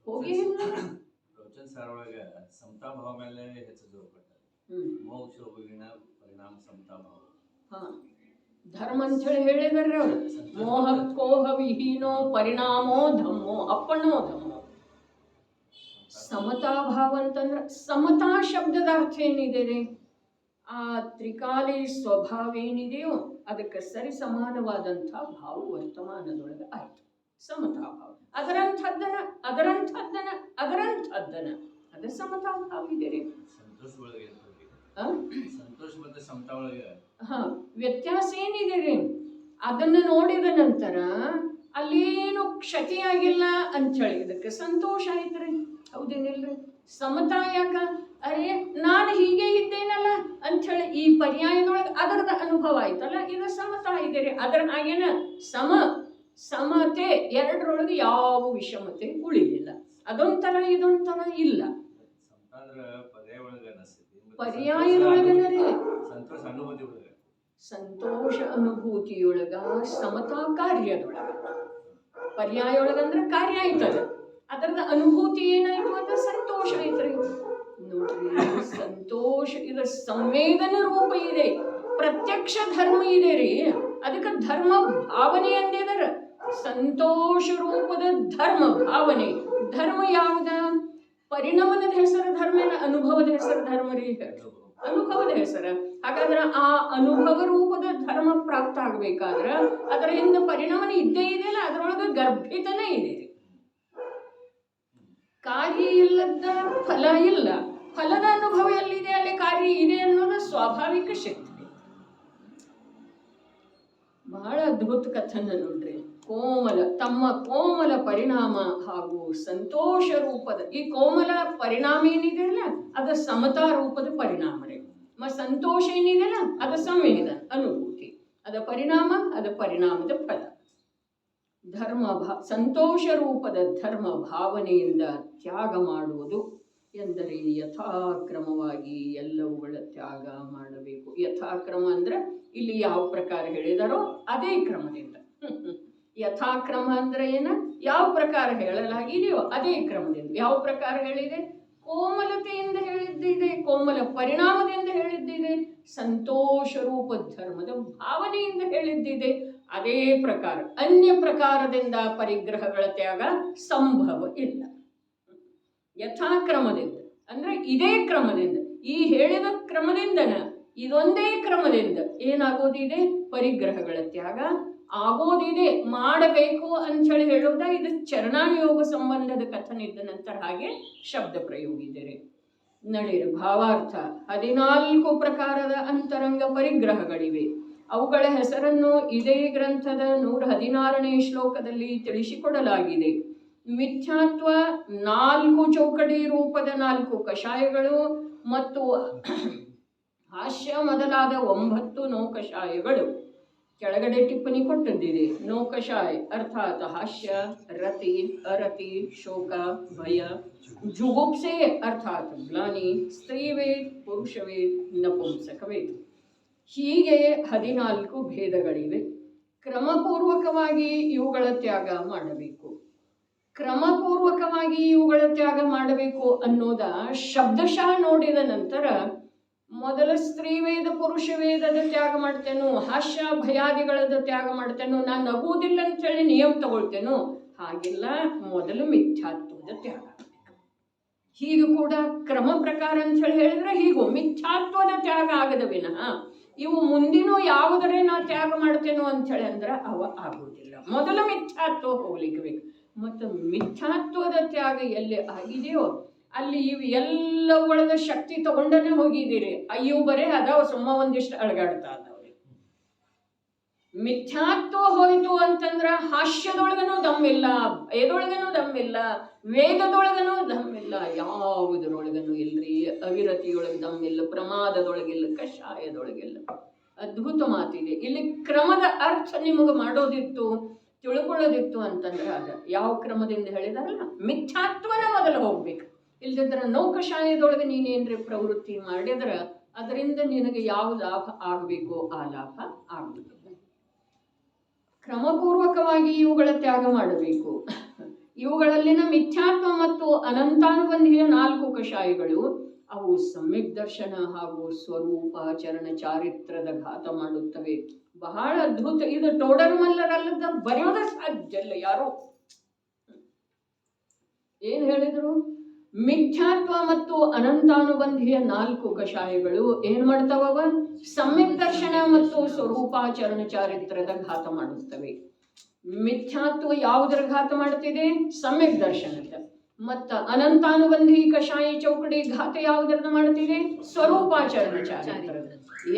ಹೋಗೇ ಇಲ್ಲ. ಸಾರ ಒಳಗೆ ಸಮತಾ ಭಾವ ಮೇಲೆ ಹೆಚ್ಚು ಜೋರು ಕೊಟ್ಟಾರೆ. ಮೋಕ್ಷ ಪರಿಣಾಮ ಸಮತಾ ಭಾವ. ಧರ್ಮ ಅಂತ ಹೇಳಿ ಹೇಳಿದಾರೆ ಅವರು. ಮೋಹಕೋಹ ವಿಹೀನೋ ಪರಿಣಾಮೋ ಧಮ್ಮೋ ಅಪ್ಪಣೋ ಧಮ್ಮೋ. ಸಮತಾ ಭಾವ ಅಂತಂದ್ರೆ ಸಮತಾ ಶಬ್ದದ ಅರ್ಥ ಏನಿದೆ ರೀ? ಆ ತ್ರಿಕಾಲಿ ಸ್ವಭಾವ ಏನಿದೆಯೋ ಅದಕ್ಕೆ ಸರಿ ಸಮಾನವಾದಂಥ ಭಾವ ವರ್ತಮಾನದೊಳಗೆ ಆಯ್ತು. ಸಮತಾ ಭಾವ ಅದರಂಥದ್ದನ ಅದು ಸಮತಾ ಭಾವ ಇದೆ ರೀ. ವ್ಯತ್ಯಾಸ ಏನಿದೆ ರೀ? ಅದನ್ನು ನೋಡಿದ ನಂತರ ಅಲ್ಲೇನು ಕ್ಷತಿಯಾಗಿಲ್ಲ ಅಂಥೇಳಿ ಇದಕ್ಕೆ ಸಂತೋಷ ಆಯ್ತ್ರಿ. ಹೌದೇನಿಲ್ರಿ? ಸಮತಾ ಯಾಕ? ಅರೆ ನಾನು ಹೀಗೆ ಇದ್ದೇನಲ್ಲ ಅಂಥೇಳಿ ಈ ಪರ್ಯಾಯದೊಳಗೆ ಅದರದ ಅನುಭವ ಆಯ್ತಲ್ಲ, ಇದು ಸಮತಾ ಇದೆ ರೀ. ಅದರ ಹಾಗೇನ ಸಮತೆ ಎರಡರೊಳಗೆ ಯಾವ ವಿಷಮತೆ ಉಳಿಲಿಲ್ಲ. ಅದೊಂಥರ ಇದೊಂಥರ ಇಲ್ಲ. ಪರ್ಯಾಯದೊಳಗನ ರೀ ಸಂತೋಷ ಅನುಭೂತಿಯೊಳಗ ಸಮತಾ ಕಾರ್ಯದೊಳಗ. ಪರ್ಯಾಯ ಒಳಗಂದ್ರೆ ಕಾರ್ಯ ಆಯ್ತದ, ಅದರದ ಅನುಭೂತಿ ಏನಾಯ್ತು ಅಂದ್ರೆ ಸಂತೋಷ ಆಯ್ತ್ರಿ. ನೋಡ್ರಿ, ಸಂತೋಷ ಇದು ಸಂವೇದನ ರೂಪ ಇದೆ, ಪ್ರತ್ಯಕ್ಷ ಧರ್ಮ ಇದೆ ರೀ. ಅದಕ್ಕೆ ಧರ್ಮ ಭಾವನೆ ಅಂದಿದರ. ಸಂತೋಷ ರೂಪದ ಧರ್ಮ ಭಾವನೆ. ಧರ್ಮ ಯಾವ್ದ? ಪರಿಣಾಮದ ಹೆಸರು ಧರ್ಮ, ಅನುಭವದ ಹೆಸರು ಧರ್ಮ ರೀ. ಅನುಭವದ ಹೆಸರು. ಹಾಗಾದ್ರೆ ಆ ಅನುಭವ ರೂಪದ ಧರ್ಮ ಪ್ರಾಪ್ತ ಆಗ್ಬೇಕಾದ್ರ ಅದರ ಹಿಂದೆ ಪರಿಣಾಮನ ಇದ್ದೇ ಇದೆಯಲ್ಲ, ಅದರೊಳಗೆ ಗರ್ಭಿತನೇ ಇದೆ ರೀ. ಕಾರ್ಯ ಇಲ್ಲದ ಫಲ ಇಲ್ಲ. ಫಲದ ಅನುಭವ ಎಲ್ಲಿದೆ ಅಲ್ಲಿ ಕಾರ್ಯ ಇದೆ ಅನ್ನೋದು ಸ್ವಾಭಾವಿಕ ಶಕ್ತಿ. ಬಹಳ ಅದ್ಭುತ ಕಥನ ನೋಡ್ರಿ. ತಮ್ಮ ಕೋಮಲ ಪರಿಣಾಮ ಹಾಗೂ ಸಂತೋಷ ರೂಪದ ಈ ಕೋಮಲ ಪರಿಣಾಮ ಏನಿದೆಯಲ್ಲ ಅದು ಸಮತಾ ರೂಪದ ಪರಿಣಾಮ ರೀ. ಸಂತೋಷ ಏನಿದೆಯಲ್ಲ ಅದು ಸಂವೇದನ ಅನುಭೂತಿ, ಅದ ಪರಿಣಾಮ, ಅದ ಪರಿಣಾಮದ ಫಲ. ಸಂತೋಷ ರೂಪದ ಧರ್ಮ ಭಾವನೆಯಿಂದ ತ್ಯಾಗ ಮಾಡುವುದು ಎಂದರೆ ಯಥಾಕ್ರಮವಾಗಿ ಎಲ್ಲವುಗಳ ತ್ಯಾಗ ಮಾಡಬೇಕು. ಯಥಾಕ್ರಮ ಅಂದ್ರೆ ಇಲ್ಲಿ ಯಾವ ಪ್ರಕಾರ ಹೇಳಿದಾರೋ ಅದೇ ಕ್ರಮದಿಂದ. ಯಥಾಕ್ರಮ ಅಂದ್ರೆ ಏನ? ಯಾವ ಪ್ರಕಾರ ಹೇಳಲಾಗಿದೆಯೋ ಅದೇ ಕ್ರಮದಿಂದ. ಯಾವ ಪ್ರಕಾರ ಹೇಳಿದೆ? ಕೋಮಲತೆಯಿಂದ ಹೇಳಿದ್ದಿದೆ, ಕೋಮಲ ಪರಿಣಾಮದಿಂದ ಹೇಳಿದ್ದಿದೆ, ಸಂತೋಷ ರೂಪ ಧರ್ಮದ ಭಾವನೆಯಿಂದ ಹೇಳಿದ್ದಿದೆ. ಅದೇ ಪ್ರಕಾರ ಅನ್ಯ ಪ್ರಕಾರದಿಂದ ಪರಿಗ್ರಹಗಳ ತ್ಯಾಗ ಸಂಭವ ಇಲ್ಲ. ಯಥಾಕ್ರಮದಿಂದ ಅಂದ್ರೆ ಇದೇ ಕ್ರಮದಿಂದ, ಈ ಹೇಳಿದ ಕ್ರಮದಿಂದನ ಇದೊಂದೇ ಕ್ರಮದಿಂದ ಏನಾಗೋದಿದೆ? ಪರಿಗ್ರಹಗಳ ತ್ಯಾಗ ಆಗೋದಿದೆ, ಮಾಡಬೇಕು ಅಂಥೇಳಿ ಹೇಳೋದ. ಇದು ಚರಣಾನುಯೋಗ ಸಂಬಂಧದ ಕಥನ ಇದ್ದ ನಂತರ ಹಾಗೆ ಶಬ್ದ ಪ್ರಯೋಗ ಇದೆ. ನಡೀರಿ ಭಾವಾರ್ಥ. 14 ಪ್ರಕಾರದ ಅಂತರಂಗ ಪರಿಗ್ರಹಗಳಿವೆ. ಅವುಗಳ ಹೆಸರನ್ನು ಇದೇ ಗ್ರಂಥದ 116ನೇ ಶ್ಲೋಕದಲ್ಲಿ ತಿಳಿಸಿಕೊಡಲಾಗಿದೆ. ಮಿಥ್ಯಾತ್ವ 4 ಚೌಕಡಿ ರೂಪದ 4 ಕಷಾಯಗಳು ಮತ್ತು ಹಾಸ್ಯ ಮೊದಲಾದ 9 ನೌಕಷಾಯಗಳು. ಕೆಳಗಡೆ ಟಿಪ್ಪಣಿ ಕೊಟ್ಟದ್ದಿದೆ. ನೌಕಷಾಯ ಅರ್ಥಾತ್ ಹಾಸ್ಯ, ರತಿ, ಅರತಿ, ಶೋಕ, ಭಯ, ಜುಗುಪ್ಸೆ ಅರ್ಥಾತ್ ಗ್ಲಾನಿ, ಸ್ತ್ರೀವೇದ್, ಪುರುಷವೇದ್, ನಪುಂಸಕವೇದ್. ಹೀಗೆ 14 ಭೇದಗಳಿವೆ. ಕ್ರಮಪೂರ್ವಕವಾಗಿ ಇವುಗಳ ತ್ಯಾಗ ಮಾಡಬೇಕು. ಕ್ರಮಪೂರ್ವಕವಾಗಿ ಇವುಗಳ ತ್ಯಾಗ ಮಾಡಬೇಕು ಅನ್ನೋದ ಶಬ್ದಶಃ ನೋಡಿದ ನಂತರ ಮೊದಲ ಸ್ತ್ರೀವೇದ ಪುರುಷವೇದದ ತ್ಯಾಗ ಮಾಡ್ತೇನೋ, ಹಾಸ್ಯ ಭಯಾದಿಗಳದ ತ್ಯಾಗ ಮಾಡ್ತೇನೋ, ನಾನು ನಗುವುದಿಲ್ಲ ಅಂಥೇಳಿ ನಿಯಮ ತಗೊಳ್ತೇನೋ, ಹಾಗೆಲ್ಲ ಮೊದಲು ಮಿಥ್ಯಾತ್ವದ ತ್ಯಾಗ. ಹೀಗೂ ಕೂಡ ಕ್ರಮ ಪ್ರಕಾರ ಅಂತ ಹೇಳಿದ್ರೆ ಹೀಗೂ ಮಿಥ್ಯಾತ್ವದ ತ್ಯಾಗ ಆಗದ ವಿನಃ ಇವು ಮುಂದಿನ ಯಾವುದರೇ ನಾ ತ್ಯಾಗ ಮಾಡ್ತೇನೋ ಅಂಥೇಳಿ ಅಂದ್ರೆ ಅವ ಆಗುವುದಿಲ್ಲ. ಮೊದಲು ಮಿಥ್ಯಾತ್ವ ಹೋಗ್ಲಿಕ್ಕೆ ಬೇಕು. ಮತ್ತು ಮಿಥ್ಯಾತ್ವದ ತ್ಯಾಗ ಎಲ್ಲಿ ಆಗಿದೆಯೋ ಅಲ್ಲಿ ಇವು ಎಲ್ಲ ಒಳಗ ಶಕ್ತಿ ತಗೊಂಡನೆ ಹೋಗಿದ್ದೀರಿ. ಅಯ್ಯೋ ಬರೇ ಅದಾವ ಸುಮ್ಮ ಒಂದಿಷ್ಟು ಅಳಗಾಡ್ತಾ ಅದಾವ್ರಿ. ಮಿಥ್ಯಾತ್ವ ಹೋಯ್ತು ಅಂತಂದ್ರ ಹಾಸ್ಯದೊಳಗನೂ ದಮ್ಮಿಲ್ಲ, ಭಯದೊಳಗನೂ ದಮ್ಮಿಲ್ಲ, ವೇದದೊಳಗನೂ ದಮ್ಮಿಲ್ಲ, ಯಾವುದರೊಳಗನೂ ಇಲ್ರಿ. ಅವಿರತಿಯೊಳಗೆ ದಮ್ಮಿಲ್ಲ, ಪ್ರಮಾದದೊಳಗಿಲ್ಲ, ಕಷಾಯದೊಳಗಿಲ್ಲ. ಅದ್ಭುತ ಮಾತಿದೆ. ಇಲ್ಲಿ ಕ್ರಮದ ಅರ್ಥ ನಿಮಗೆ ಮಾಡೋದಿತ್ತು, ತಿಳ್ಕೊಳ್ಳೋದಿತ್ತು ಅಂತಂದ್ರೆ ಅದ ಯಾವ ಕ್ರಮದಿಂದ ಹೇಳಿದಾರಲ್ಲ, ಮಿಥ್ಯಾತ್ವನ ಮೊದಲು ಹೋಗ್ಬೇಕು. ಇಲ್ದಿದ್ರೆ ನೌಕಷಾಯದೊಳಗೆ ನೀನೇನ್ರಿ ಪ್ರವೃತ್ತಿ ಮಾಡಿದ್ರೆ ಅದರಿಂದ ನಿನಗೆ ಯಾವ ಲಾಭ ಆಗಬೇಕೋ ಆ ಲಾಭ ಆಗುವುದಿಲ್ಲ. ಕ್ರಮಪೂರ್ವಕವಾಗಿ ಇವುಗಳ ತ್ಯಾಗ ಮಾಡಬೇಕು. ಇವುಗಳಲ್ಲಿನ ಮಿಥ್ಯಾತ್ವ ಮತ್ತು ಅನಂತಾನುಬಂಧಿಯ 4 ಕಷಾಯಗಳು ಅವು ಸಮ್ಯಕ್ ದರ್ಶನ ಹಾಗೂ ಸ್ವರೂಪಾಚರಣ ಚಾರಿತ್ರದ ಘಾತ ಮಾಡುತ್ತವೆ. ಬಹಳ ಅದ್ಭುತ. ಇದು ಟೋಡರ್ ಮಲ್ಲರಲ್ಲದ ಬರೆಯೋದ ಸಾಧ್ಯ ಇಲ್ಲ ಯಾರು. ಏನ್ ಹೇಳಿದ್ರು? ಮಿಥ್ಯಾತ್ವ ಮತ್ತು ಅನಂತಾನುಬಂಧಿಯ 4 ಕಷಾಯಗಳು ಏನ್ ಮಾಡ್ತಾವ? ಸಮ್ಯಕ್ ದರ್ಶನ ಮತ್ತು ಸ್ವರೂಪಾಚರಣ ಚಾರಿತ್ರದ ಘಾತ ಮಾಡುತ್ತವೆ. ಮಿಥ್ಯಾತ್ವ ಯಾವುದರ ಘಾತ ಮಾಡ್ತಿದೆ? ಸಮ್ಯಕ್ ದರ್ಶನದ. ಮತ್ತ ಅನಂತಾನುಬಂಧಿ ಕಷಾಯ ಚೌಕಡಿ ಘಾತ ಯಾವುದರನ್ನ ಮಾಡ್ತಿದೆ? ಸ್ವರೂಪಾಚರಣ ಚಾರಿತ್ರದ.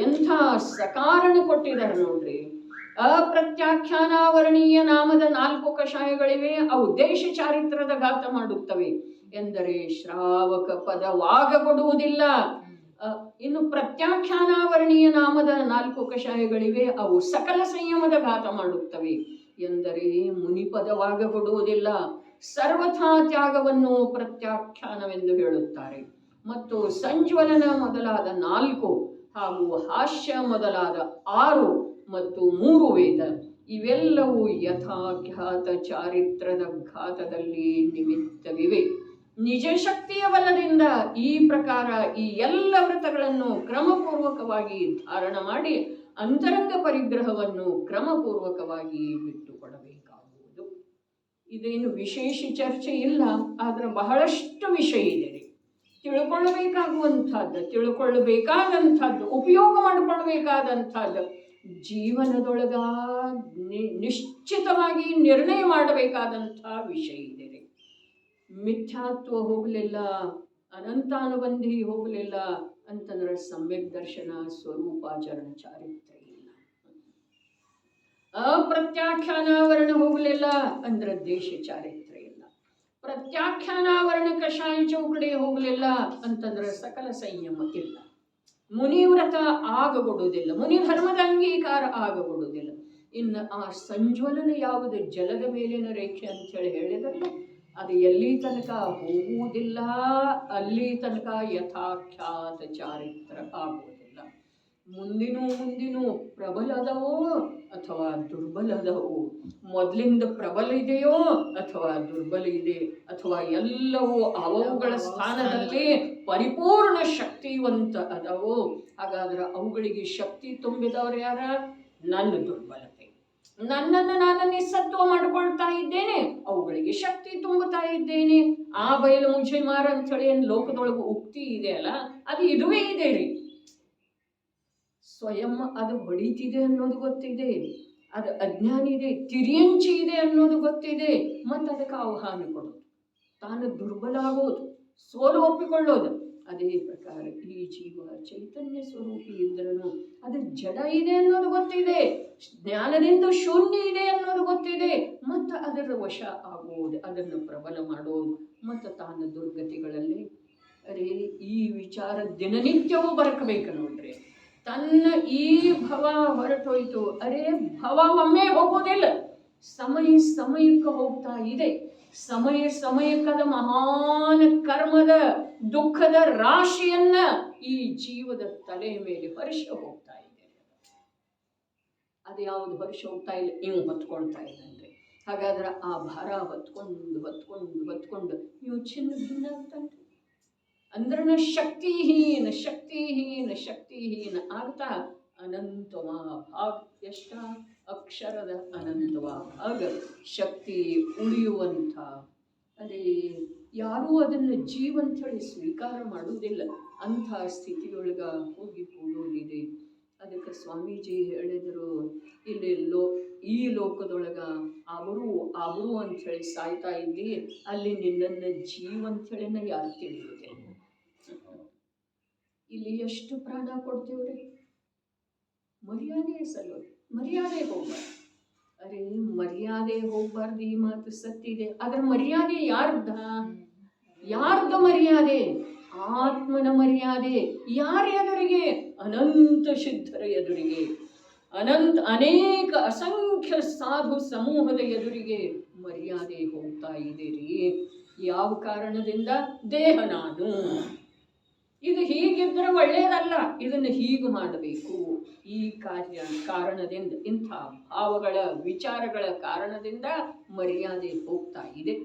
ಎಂಥ ಸಕಾರಣ ಕೊಟ್ಟಿದ್ದಾರೆ ನೋಡ್ರಿ. ಅಪ್ರತ್ಯಾಖ್ಯಾನಾವರಣೀಯ ನಾಮದ 4 ಕಷಾಯಗಳಿವೆ, ಅವು ದೇಶ ಚಾರಿತ್ರದ ಘಾತ ಮಾಡುತ್ತವೆ ಎಂದರೆ ಶ್ರಾವಕ ಪದವಾಗಗೊಡುವುದಿಲ್ಲ. ಇನ್ನು ಪ್ರತ್ಯಾಖ್ಯಾನಾವರಣೀಯ ನಾಮದ 4 ಕಷಾಯಗಳಿವೆ, ಅವು ಸಕಲ ಸಂಯಮದ ಘಾತ ಮಾಡುತ್ತವೆ ಎಂದರೆ ಮುನಿಪದವಾಗಗೊಡುವುದಿಲ್ಲ. ಸರ್ವಥಾ ತ್ಯಾಗವನ್ನು ಪ್ರತ್ಯಾಖ್ಯಾನವೆಂದು ಹೇಳುತ್ತಾರೆ. ಮತ್ತು ಸಂಜ್ವಲನ ಮೊದಲಾದ 4 ಹಾಗೂ ಹಾಸ್ಯ ಮೊದಲಾದ 6 ಮತ್ತು 3 ವೇದ ಇವೆಲ್ಲವೂ ಯಥಾಖ್ಯಾತ ಚಾರಿತ್ರದ ಘಾತದಲ್ಲಿ ನಿಮಿತ್ತವಿವೆ. ನಿಜ ಶಕ್ತಿಯ ಬಲದಿಂದ ಈ ಪ್ರಕಾರ ಈ ಎಲ್ಲ ವ್ರತಗಳನ್ನು ಕ್ರಮಪೂರ್ವಕವಾಗಿ ಧಾರಣ ಮಾಡಿ ಅಂತರಂಗ ಪರಿಗ್ರಹವನ್ನು ಕ್ರಮಪೂರ್ವಕವಾಗಿ ಬಿಟ್ಟುಕೊಡಬೇಕಾಗುವುದು. ಇದೇನು ವಿಶೇಷ ಚರ್ಚೆ ಇಲ್ಲ, ಆದ್ರೆ ಬಹಳಷ್ಟು ವಿಷಯ ಇದೆ. ತಿಳ್ಕೊಳ್ಳಬೇಕಾದಂಥದ್ದು, ಉಪಯೋಗ ಮಾಡಿಕೊಳ್ಬೇಕಾದಂಥದ್ದು, ಜೀವನದೊಳಗ ನಿಶ್ಚಿತವಾಗಿ ನಿರ್ಣಯ ಮಾಡಬೇಕಾದಂಥ ವಿಷಯ ಇದೆ. ಮಿಥ್ಯಾತ್ವ ಹೋಗಲಿಲ್ಲ, ಅನಂತಾನುಬಂಧಿ ಹೋಗಲಿಲ್ಲ ಅಂತಂದ್ರೆ ಸಮ್ಯಕ್ ದರ್ಶನ ಸ್ವರೂಪಾಚರಣ ಚಾರಿತ್ರ್ಯ ಇಲ್ಲ. ಅಪ್ರತ್ಯಾಖ್ಯಾನಾವರಣ ಹೋಗಲಿಲ್ಲ ಅಂದ್ರೆ ದೇಶ ಚಾರಿತ್ರ್ಯ ಇಲ್ಲ. ಪ್ರತ್ಯಾಖ್ಯಾನಾವರಣ ಕಷಾಯ ಚೌಕಡಿ ಹೋಗಲಿಲ್ಲ ಅಂತಂದ್ರೆ ಸಕಲ ಸಂಯಮ ಇಲ್ಲ. ಮುನಿವ್ರತ ಆಗಗೊಡುವುದಿಲ್ಲ, ಮುನಿ ಧರ್ಮದ ಅಂಗೀಕಾರ ಆಗಗೊಡುವುದಿಲ್ಲ. ಇನ್ನು ಆ ಸಂಜ್ವಲನ ಯಾವುದು? ಜಲದ ಮೇಲಿನ ರೇಖೆ ಅಂತ ಹೇಳಿ ಹೇಳಿದಲ್ಲ, ಅದು ಎಲ್ಲಿ ತನಕ ಹೋಗುವುದಿಲ್ಲ, ಅಲ್ಲಿ ತನಕ ಯಥಾಖ್ಯಾತ ಚಾರಿತ್ರ ಆಗುವುದಿಲ್ಲ. ಮುಂದಿನೂ ಪ್ರಬಲದವೋ ಅಥವಾ ದುರ್ಬಲದವೋ, ಮೊದಲಿಂದ ಪ್ರಬಲ ಇದೆಯೋ ಅಥವಾ ದುರ್ಬಲ ಇದೆ, ಅಥವಾ ಎಲ್ಲವೂ ಅವುಗಳ ಸ್ಥಾನದಲ್ಲಿ ಪರಿಪೂರ್ಣ ಶಕ್ತಿವಂತ ಅದವೋ, ಹಾಗಾದ್ರೆ ಅವುಗಳಿಗೆ ಶಕ್ತಿ ತುಂಬಿದವರು ಯಾರ? ನನ್ನ ದುರ್ಬಲತೆ. ನನ್ನನ್ನು ನಾನು ನಿಸ್ಸತ್ವ ಮಾಡಿಕೊಳ್ತಾ ಇದ್ದೇನೆ, ಅವುಗಳಿಗೆ ಶಕ್ತಿ ತುಂಬುತ್ತಾ ಇದ್ದೇನೆ. ಆ ಬಯಲು ಮುಜೆ ಮಾರ ಅಂತೇಳಿ ಏನು ಲೋಕದೊಳಗೆ ಉಕ್ತಿ ಇದೆ ಅಲ್ಲ, ಅದು ಇದುವೇ ಇದೆ ರೀ. ಸ್ವಯಂ ಅದು ಹೊಡಿತಿದೆ ಅನ್ನೋದು ಗೊತ್ತಿದೆ, ಅದು ಅಜ್ಞಾನಿ ಇದೆ, ತಿರಿಯಂಚಿ ಇದೆ ಅನ್ನೋದು ಗೊತ್ತಿದೆ, ಮತ್ತು ಅದಕ್ಕೆ ಆಹ್ವಾನ ಕೊಡೋದು, ತಾನು ದುರ್ಬಲ ಆಗೋದು, ಸೋಲು ಒಪ್ಪಿಕೊಳ್ಳೋದು. ಅದೇ ಪ್ರಕಾರ ಈ ಜೀವ ಚೈತನ್ಯ ಸ್ವರೂಪಿ ಇದ್ರೂ ಅದು ಜಡ ಇದೆ ಅನ್ನೋದು ಗೊತ್ತಿದೆ, ಜ್ಞಾನದಿಂದ ಶೂನ್ಯ ಇದೆ ಅನ್ನೋದು ಗೊತ್ತಿದೆ, ಮತ್ತು ಅದರ ವಶ ಆಗುವುದು, ಅದನ್ನು ಪ್ರಬಲ ಮಾಡೋದು, ಮತ್ತು ತಾನು ದುರ್ಗತಿಗಳಲ್ಲಿ ಅರೇ ಈ ವಿಚಾರ ದಿನನಿತ್ಯವೂ ಬರಕಬೇಕು ನೋಡ್ರಿ. ತನ್ನ ಈ ಭವ ಹೊರಟೋಯ್ತು, ಅರೇ ಭವ ಒಮ್ಮೆ ಹೋಗೋದಿಲ್ಲ, ಸಮಯಕ್ಕೆ ಹೋಗ್ತಾ ಇದೆ. ಸಮಯಕ್ಕದ ಮಹಾನ್ ಕರ್ಮದ ದುಃಖದ ರಾಶಿಯನ್ನ ಈ ಜೀವದ ತಲೆಯ ಮೇಲೆ ಹೊರಿಸ ಹೋಗ್ತಾ ಇದೆ. ಅದು ಯಾವುದು ಹೊರಿಸ ಹೋಗ್ತಾ ಇಲ್ಲ, ನೀವು ಹೊತ್ಕೊಳ್ತಾ ಇದ್ದಂದ್ರೆ. ಹಾಗಾದ್ರೆ ಆ ಭಾರ ಹೊತ್ಕೊಂಡು ನೀವು ಚಿನ್ನ ಭಿನ್ನ ಆಗ್ತಾನೆ. ಅಂದ್ರನ ಶಕ್ತಿಹೀನ ಆಗ್ತಾ ಅನಂತವಾ ಭಾಗ. ಎಷ್ಟ ಅಕ್ಷರದ ಅನಂತವಾ ಭಾಗ ಶಕ್ತಿ ಉಳಿಯುವಂಥ. ಅದೇ ಯಾರೂ ಅದನ್ನು ಜೀವಂತ ಹೇಳಿ ಸ್ವೀಕಾರ ಮಾಡುವುದಿಲ್ಲ. ಅಂಥ ಸ್ಥಿತಿಯೊಳಗ ಹೋಗಿ ಕೂಡೋದಿದೆ. ಅದಕ್ಕೆ ಸ್ವಾಮೀಜಿ ಹೇಳಿದರು, ಇಲ್ಲಿ ಈ ಲೋಕದೊಳಗ ಅವರು ಅಂಥೇಳಿ ಸಾಯ್ತಾ ಇದ್ದಿ, ಅಲ್ಲಿ ನಿನ್ನನ್ನು ಜೀವಂತೇಳಿನ ಯಾರು ತಿಳಿಯುವುದಿಲ್ಲ. ಇಲ್ಲಿ ಎಷ್ಟು ಪ್ರಾಣ ಕೊಡ್ತೇವ್ರಿ, ಮರ್ಯಾದೆ ಸಲ್ಲೋದು, ಮರ್ಯಾದೆ ಹೋಗ್ಬಾರ್ದು. ಅರೆ ಮರ್ಯಾದೆ ಹೋಗ್ಬಾರ್ದು, ಈ ಮಾತು ಸತ್ತಿದೆ. ಅದರ ಮರ್ಯಾದೆ ಯಾರ್ದ ಮರ್ಯಾದೆ? ಆತ್ಮನ ಮರ್ಯಾದೆ. ಯಾರ ಎದುರಿಗೆ? ಅನಂತ ಸಿದ್ಧರ ಎದುರಿಗೆ, ಅನೇಕ ಅಸಂಖ್ಯ ಸಾಧು ಸಮೂಹದ ಎದುರಿಗೆ ಮರ್ಯಾದೆ ಹೋಗ್ತಾ ಇದೀರಿ. ಯಾವ ಕಾರಣದಿಂದ? ದೇಹ ನಾನು, ಇದು ಹೀಗಿದ್ರೆ ಒಳ್ಳೆಯದಲ್ಲ, ಇದನ್ನು ಹೀಗೆ ಮಾಡಬೇಕು. ಈ ಕಾರಣದಿಂದ, ಇಂಥ ಭಾವಗಳ ವಿಚಾರಗಳ ಕಾರಣದಿಂದ ಮರ್ಯಾದೆ ಹೋಗ್ತಾ ಇದೆ.